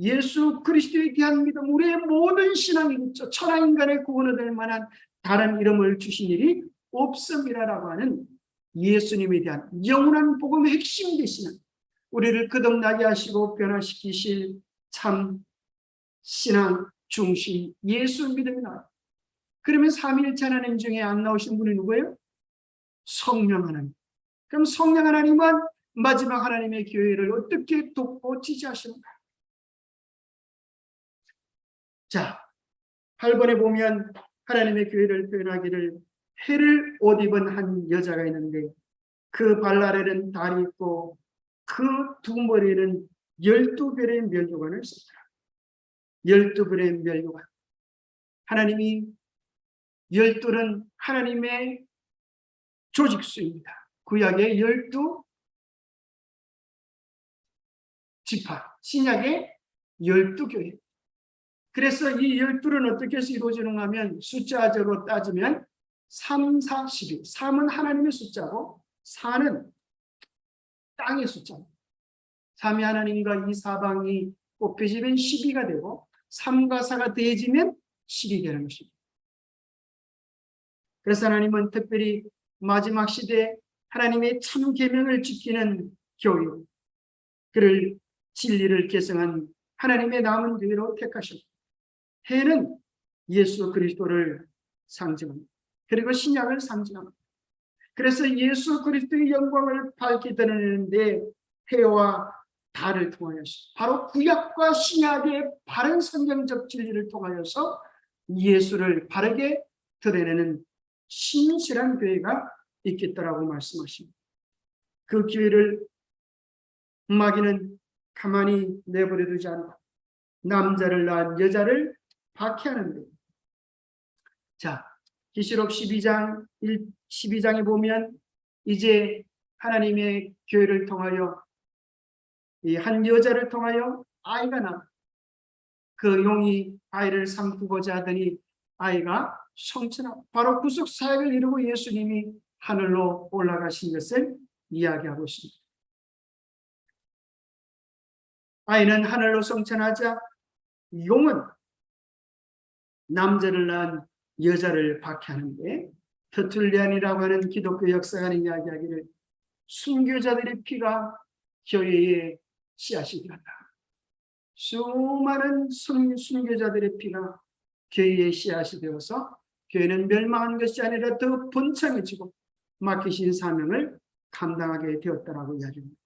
예수 그리스도에 대한 믿음, 우리의 모든 신앙이 있죠. 천하 인간의 구원을 될 만한 다른 이름을 주신 일이 없음이라고 하는 예수님에 대한 영원한 복음의 핵심 되시는, 우리를 거듭나게 하시고 변화시키실 참 신앙 중심 예수 믿음이 나와요. 그러면 삼위일체 하나님 중에 안 나오신 분이 누구예요? 성령 하나님. 그럼 성령 하나님은 마지막 하나님의 교회를 어떻게 돕고 지지하시는가? 자, 8번에 보면 하나님의 교회를 표현하기를, 해를 옷 입은 한 여자가 있는데 그 발 아래는 달이 있고 그 두 머리에는 12별의 멸류관을 썼더라. 12별의 멸류관. 하나님이 12는 하나님의 조직수입니다. 구약의 12지파, 신약의 12교회. 그래서 이 12는 어떻게 해서 이루어지는가 하면 숫자적으로 따지면 3, 4, 12. 3은 하나님의 숫자고 4는 땅의 숫자입니다. 3이 하나님과 이 사방이 곱해지면 12가 되고 3과 4가 더해지면 10이 되는 것입니다. 그래서 하나님은 특별히 마지막 시대에 하나님의 참 계명을 지키는 교육, 그를 진리를 계승한 하나님의 남은 교회로 택하셨고, 해는 예수 그리스도를 상징합니다. 그리고 신약을 상징합니다. 그래서 예수 그리스도의 영광을 밝게 드러내는데 해와 달을 통하여서, 바로 구약과 신약의 바른 성경적 진리를 통하여서 예수를 바르게 드러내는 신실한 교회가 있겠다라고 말씀하십니다. 그 기회를 마귀는 가만히 내버려 두지 않고 남자를 낳은 여자를 박해하는데, 자, 계시록 12장에 보면 이제 하나님의 교회를 통하여 이 한 여자를 통하여 아이가 나, 그 용이 아이를 삼키고자 하더니 아이가 성천하고 바로 구속 사역을 이루고 예수님이 하늘로 올라가신 것을 이야기하고 있습니다. 아이는 하늘로 성천하자 용은 남자를 낳은 여자를 박해하는데, 터툴리안이라고 하는 기독교 역사관이 이야기하기를 순교자들의 피가 교회의 씨앗이 되었다. 수많은 순교자들의 피가 교회의 씨앗이 되어서 교회는 멸망한 것이 아니라 더 번창해지고 맡기신 사명을 감당하게 되었다라고 이야기합니다.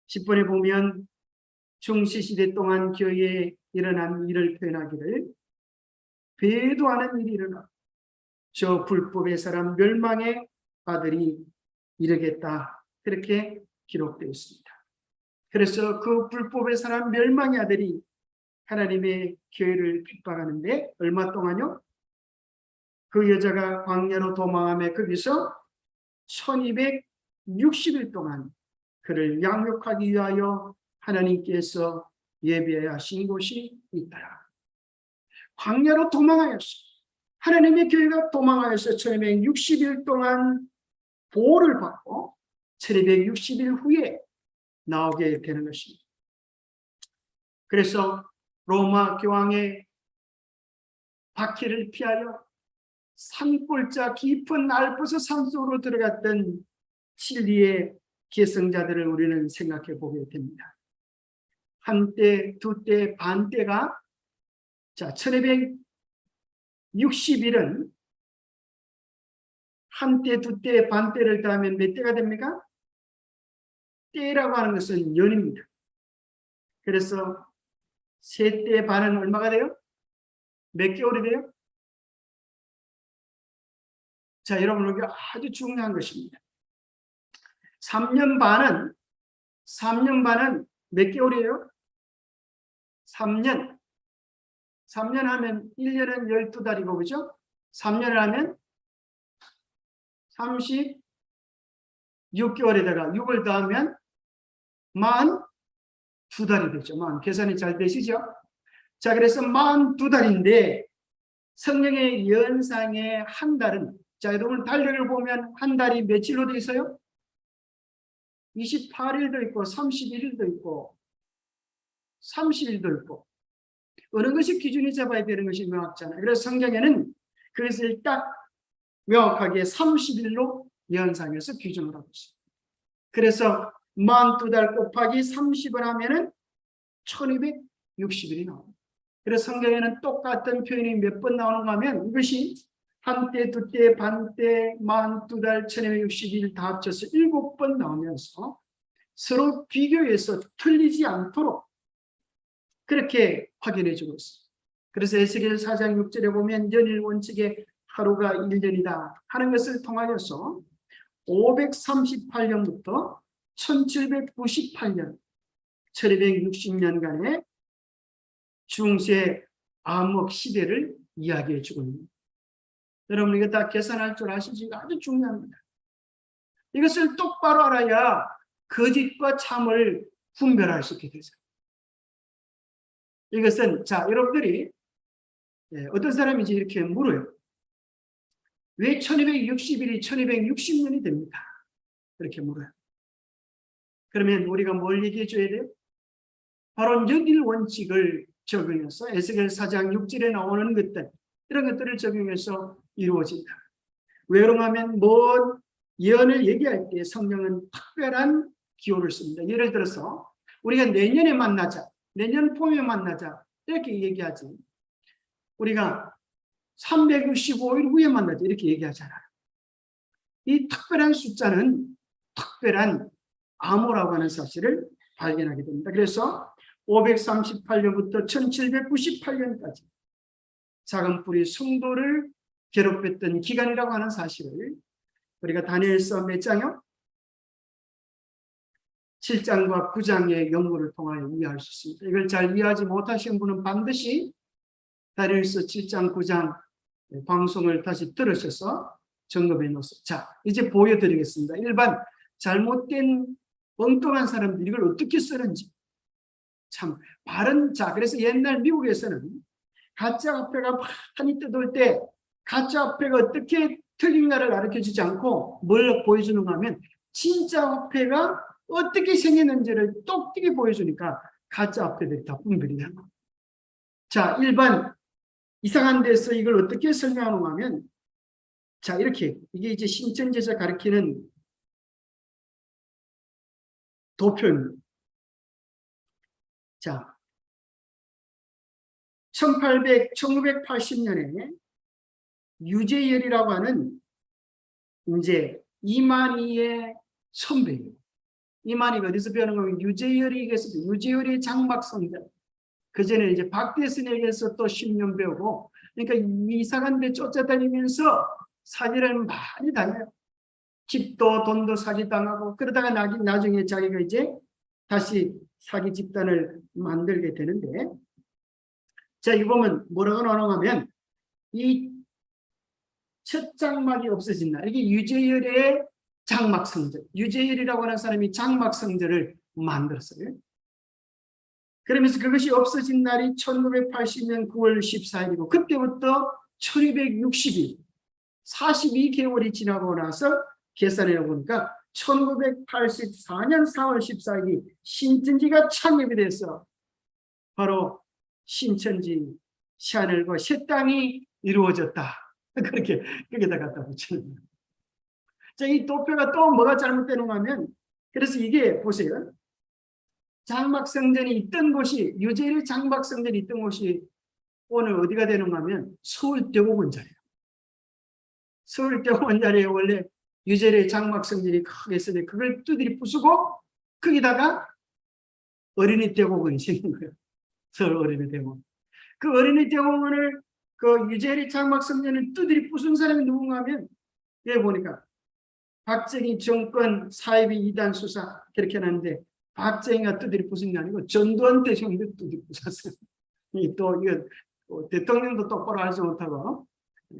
10번에 보면 중시시대 동안 교회에 일어난 일을 표현하기를 배도하는 일이 일어나 저 불법의 사람 멸망의 아들이 이르겠다, 그렇게 기록되어 있습니다. 그래서 그 불법의 사람 멸망의 아들이 하나님의 교회를 핍박하는데 얼마 동안요? 그 여자가 광야로 도망하며 거기서 1260일 동안 그를 양육하기 위하여 하나님께서 예비하신 곳이 있더라. 광야로 도망하였어. 하나님의 교회가 도망하여서 1260일 동안 보호를 받고 1260일 후에 나오게 되는 것입니다. 그래서 로마 교황의 박해를 피하여 산골짜 깊은 알프스 산속으로 들어갔던 진리의 계승자들을 우리는 생각해 보게 됩니다. 한때, 두때, 반때가, 자, 1260일은 한때, 두때, 반때를 더하면 몇 때가 됩니까? 때라고 하는 것은 년입니다. 그래서 세 때 반은 얼마가 돼요? 몇 개월이 돼요? 자, 여러분, 이게 아주 중요한 것입니다. 3년 반은 몇 개월이에요? 3년. 3년 하면 1년은 12달이고, 그죠? 3년을 하면 36개월에다가 6을 더하면 42달이 되죠. 계산이 잘 되시죠? 자, 그래서 42달인데 성령의 연상의 한 달은, 자, 여러분 달력을 보면 한 달이 며칠로 되어 있어요? 28일도 있고 31일도 있고 30일도 있고, 어느 것이 기준이 잡아야 되는 것이 명확잖아요. 그래서 성경에는 그것을 딱 명확하게 30일로 연상해서 기준을 하고 있습니다. 그래서 42달 곱하기 30을 하면은 1260일이 나옵니다. 그래서 성경에는 똑같은 표현이 몇 번 나오는가 하면 이것이 한때, 두때, 반때, 42달, 1260일 다 합쳐서 7번 나오면서 서로 비교해서 틀리지 않도록 그렇게 확인해 주고 있습니다. 그래서 에스겔 4장 6절에 보면 연일 원칙에 하루가 1년이다 하는 것을 통하여서 538년부터 1798년 1260년간의 중세 암흑 시대를 이야기해 주고 있습니다. 여러분, 이거 다 계산할 줄 아시지? 아주 중요합니다. 이것을 똑바로 알아야 거짓과 참을 분별할 수 있게 되죠. 이것은 자 여러분들이 어떤 사람인지 이렇게 물어요. 왜 1260일이 1260년이 됩니까? 그렇게 물어요. 그러면 우리가 뭘 얘기해 줘야 돼요? 바로 연일 원칙을 적용해서 에스겔 4장 6절에 나오는 것들 이런 것들을 적용해서 이루어진다. 왜 그러냐면 뭔 예언을 얘기할 때 성령은 특별한 기호를 씁니다. 예를 들어서 우리가 내년에 만나자, 내년 봄에 만나자 이렇게 얘기하지. 우리가 365일 후에 만나자 이렇게 얘기하잖아요. 이 특별한 숫자는 특별한 암호라고 하는 사실을 발견하게 됩니다. 그래서 538년부터 1798년까지 작은 뿔이 성도를 괴롭혔던 기간이라고 하는 사실을 우리가 다니엘서 몇 장이요? 7장과 9장의 연구를 통하여 이해할 수 있습니다. 이걸 잘 이해하지 못하신 분은 반드시 다니엘서 7장, 9장 방송을 다시 들으셔서 점검해 놓으세요. 자, 이제 보여드리겠습니다. 일반 잘못된 엉뚱한 사람들이 이걸 어떻게 쓰는지. 참 바른 자 그래서 옛날 미국에서는 가짜 화폐가 많이 뜯을 때 가짜 화폐가 어떻게 틀린가를 가르쳐주지 않고 뭘 보여주는가 하면 진짜 화폐가 어떻게 생겼는지를 똑똑히 보여주니까 가짜 화폐들이 다 분별이 됩니다. 자 일반 이상한 데서 이걸 어떻게 설명하는가 하면 자 이렇게 이게 이제 신천지에서 가르치는 도표입니다. 자 1980년에 유재열이라고 하는 이제 이만희의 선배예요. 이만희가 어디서 배우는 거면 유재열이에게서 유재열이 장막성자. 그 전에 이제 박대선에게서 또 10년 배우고 그러니까 이상한 데 쫓아다니면서 사기를 많이 당해요. 집도 돈도 사기당하고 그러다가 나중에 자기가 이제 다시 사기 집단을 만들게 되는데 자, 이거 보면 뭐라고 나오냐면 이 첫 장막이 없어진 날 이게 유재열의 장막성절 유재열이라고 하는 사람이 장막성절을 만들었어요. 그러면서 그것이 없어진 날이 1980년 9월 14일이고 그때부터 1260일 42개월이 지나고 나서 계산해 보니까 1984년 4월 14일이 신천지가 창립이 돼서 바로 신천지 샤넬과 새 땅이 이루어졌다. 그렇게 여기다 갖다 붙이는 거예요. 자, 이 도표가 또 뭐가 잘못되는가 하면 그래서 이게 보세요. 장막성전이 있던 곳이 유재일 장막성전이 있던 곳이 오늘 어디가 되는가 하면 서울대공원 자리예요. 서울대공원 자리에 원래 유재일의 장막성전이 크게 있었는데 그걸 두드리 부수고 거기다가 어린이 대공원이 생긴 거예요. 서울 어린이 대공원. 그 어린이 대공원을 그 유재리 장막성전을 두드리 부순 사람이 누군가 하면 여기 보니까 박정희 정권 사이비 이단 수사 그렇게 하는데 박정희가 두드리 부순 게 아니고 전두환 대통령도 두드리 부쉈어요. 또 이거 대통령도 똑바로 알지 못하고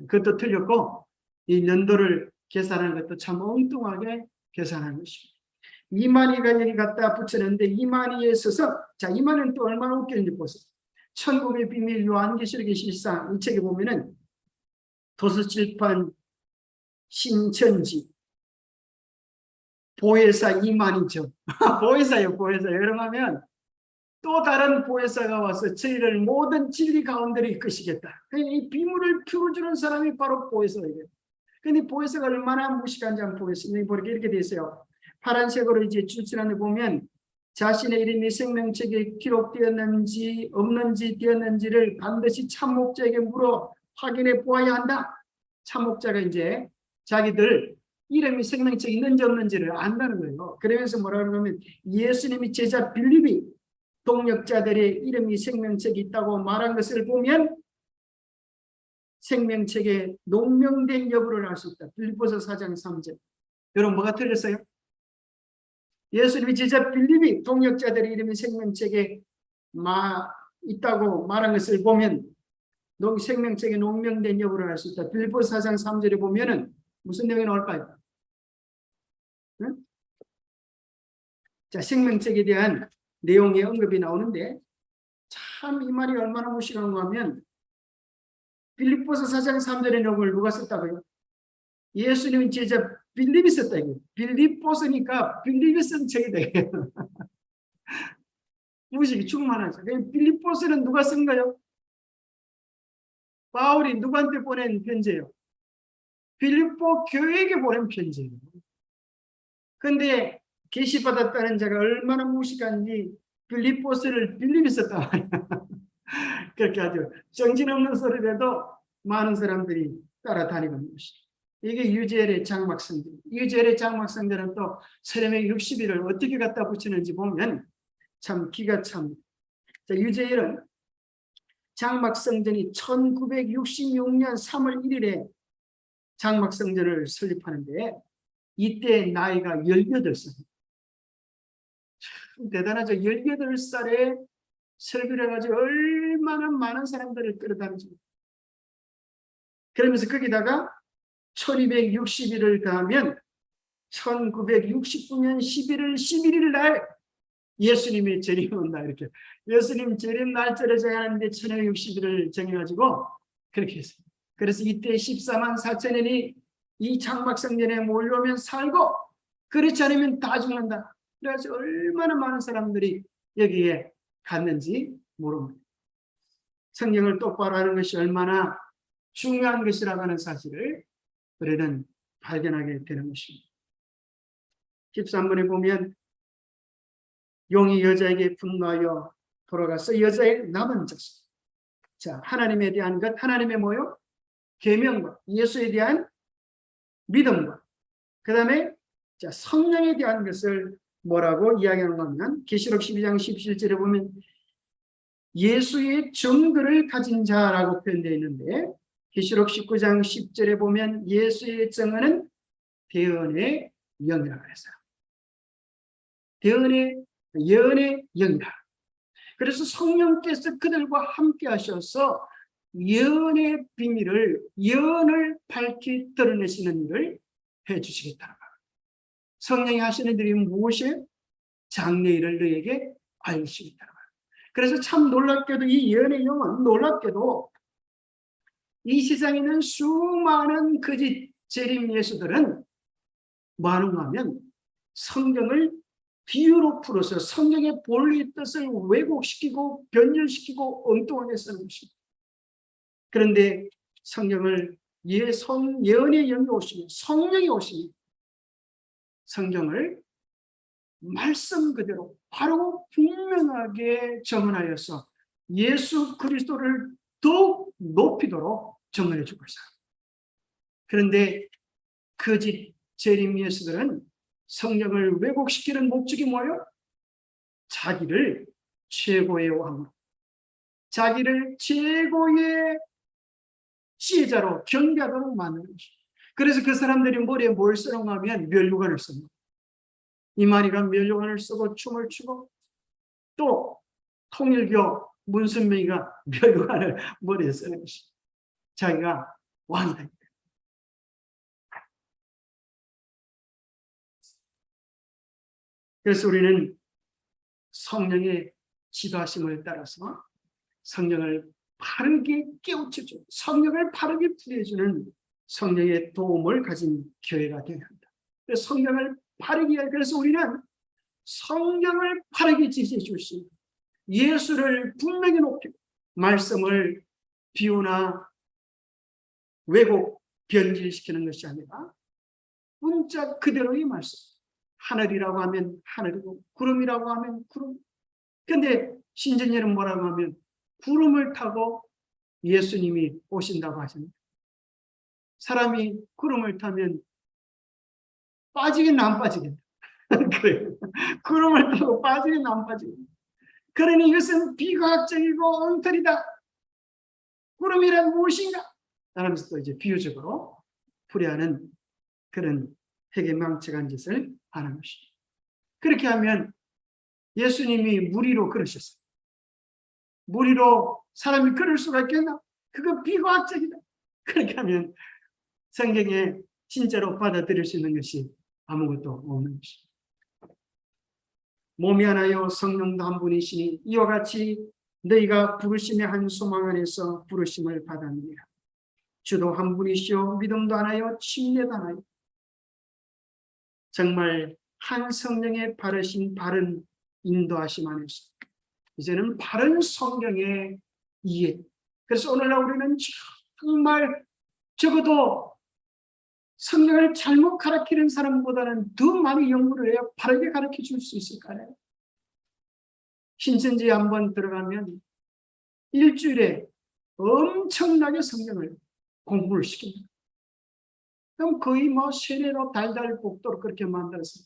그것도 틀렸고 이 연도를 계산하는 것도 참 엉뚱하게 계산하는 것입니다. 이만희가 여기 갖다 붙였는데 이만희에 있어서 자 이만희는 또 얼마나 웃겼는지 보세요. 천국의 비밀 요한계시록의 실상 이 책에 보면은 도서출판 신천지 보혜사 이만희죠. 보혜사예요. 보혜사. 여러분하면 또 다른 보혜사가 와서 저희를 모든 진리 가운데로 이끄시겠다. 이 비밀을 풀어주는 사람이 바로 보혜사예요. 근데 보혜사가 얼마나 무식한지 한번 보겠습니다. 보니까 이렇게 돼 있어요. 파란색으로 이제 줄지란에 보면 자신의 이름이 생명책에 기록되었는지 없는지 되었는지를 반드시 참목자에게 물어 확인해 보아야 한다. 참목자가 이제 자기들 이름이 생명책에 있는지 없는지를 안다는 거예요. 그러면서 뭐라 그러냐면 예수님이 제자 빌립이 동역자들의 이름이 생명책에 있다고 말한 것을 보면 생명책에 농명된 여부를 알 수 있다. 빌립보서 4장 3절. 여러분 뭐가 틀렸어요? 예수님이 제자 빌립이 동역자들의 이름이 생명책에 있다고 말한 것을 보면 생명책에 농명된 여부를 알 수 있다. 빌립보서 4장 3절에 보면은 무슨 내용이 나올까요? 응? 자, 생명책에 대한 내용의 언급이 나오는데 참 이 말이 얼마나 무식한가 하면 빌립보서 4장 3절의 내용을 누가 썼다고요? 예수님 제자 빌립이 썼다. 빌립보서니까 빌립이 쓴 책이 되겠어요. 무식이 충만하죠. 빌립보서는 누가 쓴 거예요? 바울이 누구한테 보낸 편지예요? 빌립보 교회에게 보낸 편지예요. 그런데 계시받았다는 자가 얼마나 무식한지 빌립보서를 빌립이 썼단 말이야. 그렇게 아주 정신없는 소리를 해도 많은 사람들이 따라다니는 것이죠. 이게 유재열의 장막성전. 유재열의 장막성전은 또 세례명 60일을 어떻게 갖다 붙이는지 보면 참 기가 참. 유재열은 장막성전이 1966년 3월 1일에 장막성전을 설립하는데 이때 나이가 18살. 대단하죠. 18살에 설교를 해가지고 얼마나 많은 사람들을 끌어다니죠. 그러면서 거기다가 1260일을 더하면 1969년 11월 11일 날 예수님의 재림이 온다. 이렇게 예수님 재림 날짜를 정하는데 1260일을 정해가지고 그렇게 했어요. 그래서 이때 14만 4천인이 이 장막성전에 몰려오면 살고 그렇지 않으면 다 죽는다. 그래서 얼마나 많은 사람들이 여기에 갔는지 모릅니다. 성경을 똑바로 하는 것이 얼마나 중요한 것이라고 하는 사실을 우리는 발견하게 되는 것입니다. 13번에 보면 용이 여자에게 분노하여 돌아가서 여자의 남은 자식. 자, 하나님에 대한 것, 하나님의 뭐요? 계명과 예수에 대한 믿음과 그 다음에 성령에 대한 것을 뭐라고 이야기하는가 하면 계시록 12장 17절에 보면 예수의 정글을 가진 자라고 표현되어 있는데 계시록 19장 10절에 보면 예수의 정은은 대언의 영이라고 했어요. 대언의 예언의 영이다. 그래서 성령께서 그들과 함께 하셔서 예언의 비밀을 예언을 밝히 드러내시는 일을 해주시겠다는 거예요. 성령이 하시는 일이 무엇이에요? 장래일을 너에게 알리시겠다는 거예요. 그래서 참 놀랍게도 이 예언의 영은 놀랍게도 이 세상에 있는 수많은 거짓 재림 예수들은 뭐 하는가 하면 성경을 비유로 풀어서 성경의 본래 뜻을 왜곡시키고 변질시키고 엉뚱하게 쓰는 것입니다. 그런데 성경을 예언의 영이 오시면 성령이 오시면 성경을 말씀 그대로 바로 분명하게 정언하여서 예수 그리스도를 더욱 높이도록 정언해 주고 있어요. 그런데 거짓 재림 예수들은 성경을 왜곡시키는 목적이 뭐예요? 자기를 최고의 왕으로, 자기를 최고의 지혜자로 경배하도록 만드는 것입니다. 그래서 그 사람들이 머리에 뭘 쓰는가 하면 면류관을 씁니다. 이만희가 면류관을 쓰고 춤을 추고 또 통일교 문선명이가 면류관을 머리에 쓰는 것입니다. 자기가 왕이다. 그래서 우리는 성령의 지도하심을 따라서 성령을 바르게 깨우쳐주는, 성령을 바르게 풀어주는 성령의 도움을 가진 교회가 되어야 합니다. 그래서 성령을 바르게, 그래서 우리는 성령을 바르게 지시해 줄 수 있는 예수를 분명히 높이고 말씀을 비유나 왜곡, 변질시키는 것이 아니라 문자 그대로의 말씀. 하늘이라고 하면 하늘이고 구름이라고 하면 구름. 그런데 신전에는 뭐라고 하면 구름을 타고 예수님이 오신다고 하십니다. 사람이 구름을 타면 빠지긴 안 빠지겠다. 그래요. 구름을 타고 빠지긴 안 빠지겠다. 그러니 이것은 비과학적이고 엉터리다. 구름이란 무엇인가? 라면서 또 이제 비유적으로 풀이하는 그런 되게 망측한 짓을 하는 것이죠. 그렇게 하면 예수님이 물 위로 걸으셨어요. 물 위로 사람이 걸을 수가 있겠나? 그건 비과학적이다. 그렇게 하면 성경에 진짜로 받아들일 수 있는 것이 아무것도 없는 것입니다. 몸이 하나요 성령도 한 분이시니 이와 같이 너희가 부르심의 한 소망 안에서 부르심을 받았느니라. 주도 한 분이시요 믿음도 하나요 침례도 하나요. 정말 한 성령의 바른 인도하심 안에서 이제는 바른 성경의 이해. 그래서 오늘날 우리는 정말 적어도 성경을 잘못 가르치는 사람보다는 더 많이 연구를 해야 바르게 가르쳐 줄 수 있을까요? 신천지에 한번 들어가면 일주일에 엄청나게 성경을 공부를 시킵니다. 그럼 거의 뭐 세례로 달달 볶도록 그렇게 만들어서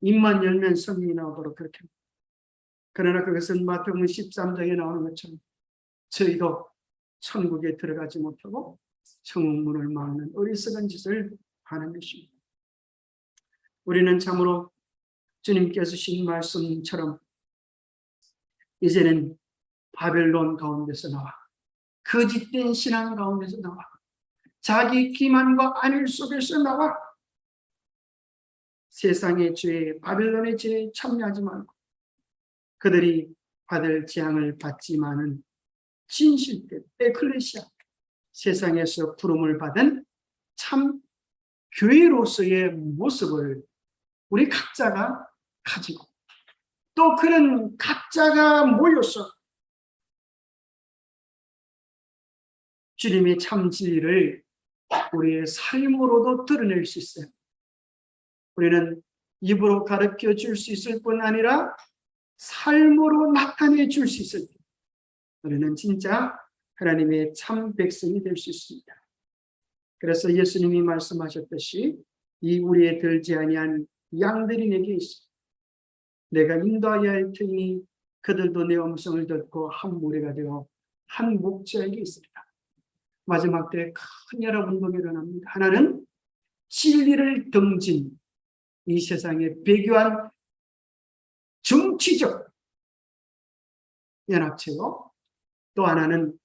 입만 열면 성경이 나오도록 그렇게 합니다. 그러나 그것은 마태복음 13장에 나오는 것처럼 저희도 천국에 들어가지 못하고 성문을 막는 어리석은 짓을 하는 것입니다. 우리는 참으로 주님께서 주신 말씀처럼 이제는 바벨론 가운데서 나와 거짓된 신앙 가운데서 나와 자기 기만과 안일 속에서 나와 세상의 죄, 바벨론의 죄에 참여하지 말고 그들이 받을 재앙을 받지만은 진실된 에클레시아, 세상에서 부름을 받은 참 교회로서의 모습을 우리 각자가 가지고 또 그런 각자가 모여서 주님의 참 진리를 우리의 삶으로도 드러낼 수 있어요. 우리는 입으로 가르쳐 줄 수 있을 뿐 아니라 삶으로 나타내 줄 수 있을 때 우리는 진짜 하나님의 참 백성이 될 수 있습니다. 그래서 예수님이 말씀하셨듯이 이 우리에 들지 아니한 양들이 내게 있어 내가 인도하여야 할 테니 그들도 내 음성을 듣고 한 무리가 되어 한 목자에게 있습니다. 마지막 때에 큰 여러분들이 일어납니다. 하나는 진리를 등진 이 세상에 배교한 정치적 연합체고 또 하나는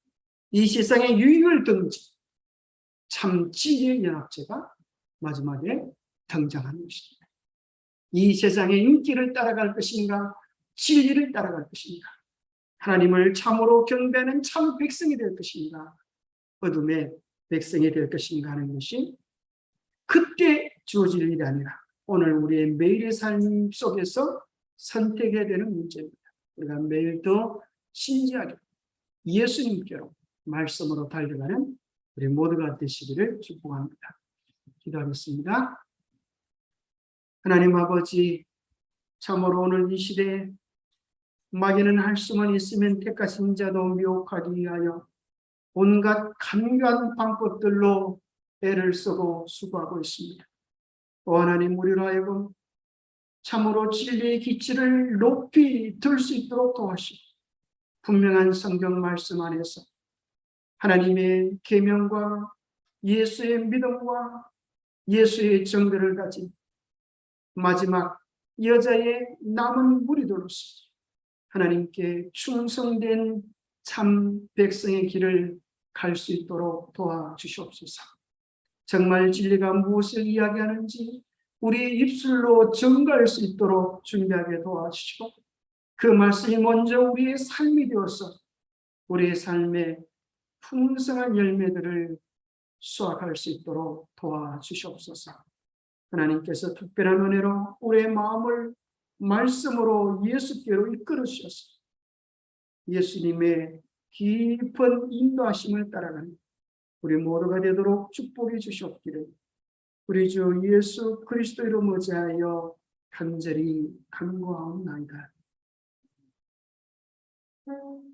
이 세상의 유익을 등진 참 진리의 연합체가 마지막에 등장하는 것입니다. 이 세상의 인기를 따라갈 것인가 진리를 따라갈 것인가 하나님을 참으로 경배하는 참 백성이 될 것인가 어둠의 백성이 될 것인가 하는 것이 그때 주어질 일이 아니라 오늘 우리의 매일의 삶 속에서 선택해야 되는 문제입니다. 우리가 매일 더 진지하게 예수님께로 말씀으로 달려가는 우리 모두가 되시기를 축복합니다. 기도하겠습니다. 하나님 아버지, 참으로 오늘 이 시대에 마귀는 할 수만 있으면 택하신 자도 미혹하기 위하여 온갖 간교한 방법들로 애를 쓰고 수고하고 있습니다. 오 하나님, 우리로 하여금 참으로 진리의 기치를 높이 들 수 있도록 도와주시고 분명한 성경 말씀 안에서 하나님의 계명과 예수의 믿음과 예수의 정죄를 가진 마지막 여자의 남은 무리들로서 하나님께 충성된 참 백성의 길을 갈 수 있도록 도와주시옵소서. 정말 진리가 무엇을 이야기하는지 우리의 입술로 증거할 수 있도록 준비하게 도와주시고 그 말씀이 먼저 우리의 삶이 되어서 우리의 삶에 풍성한 열매들을 수확할 수 있도록 도와주시옵소서. 하나님께서 특별한 은혜로 우리의 마음을 말씀으로 예수께로 이끌어 주셔서 예수님의 깊은 인도하심을 따라가는 우리 모두가 되도록 축복해 주시옵기를 우리 주 예수 그리스도로 머지하여 간절히 간구하옵나이다.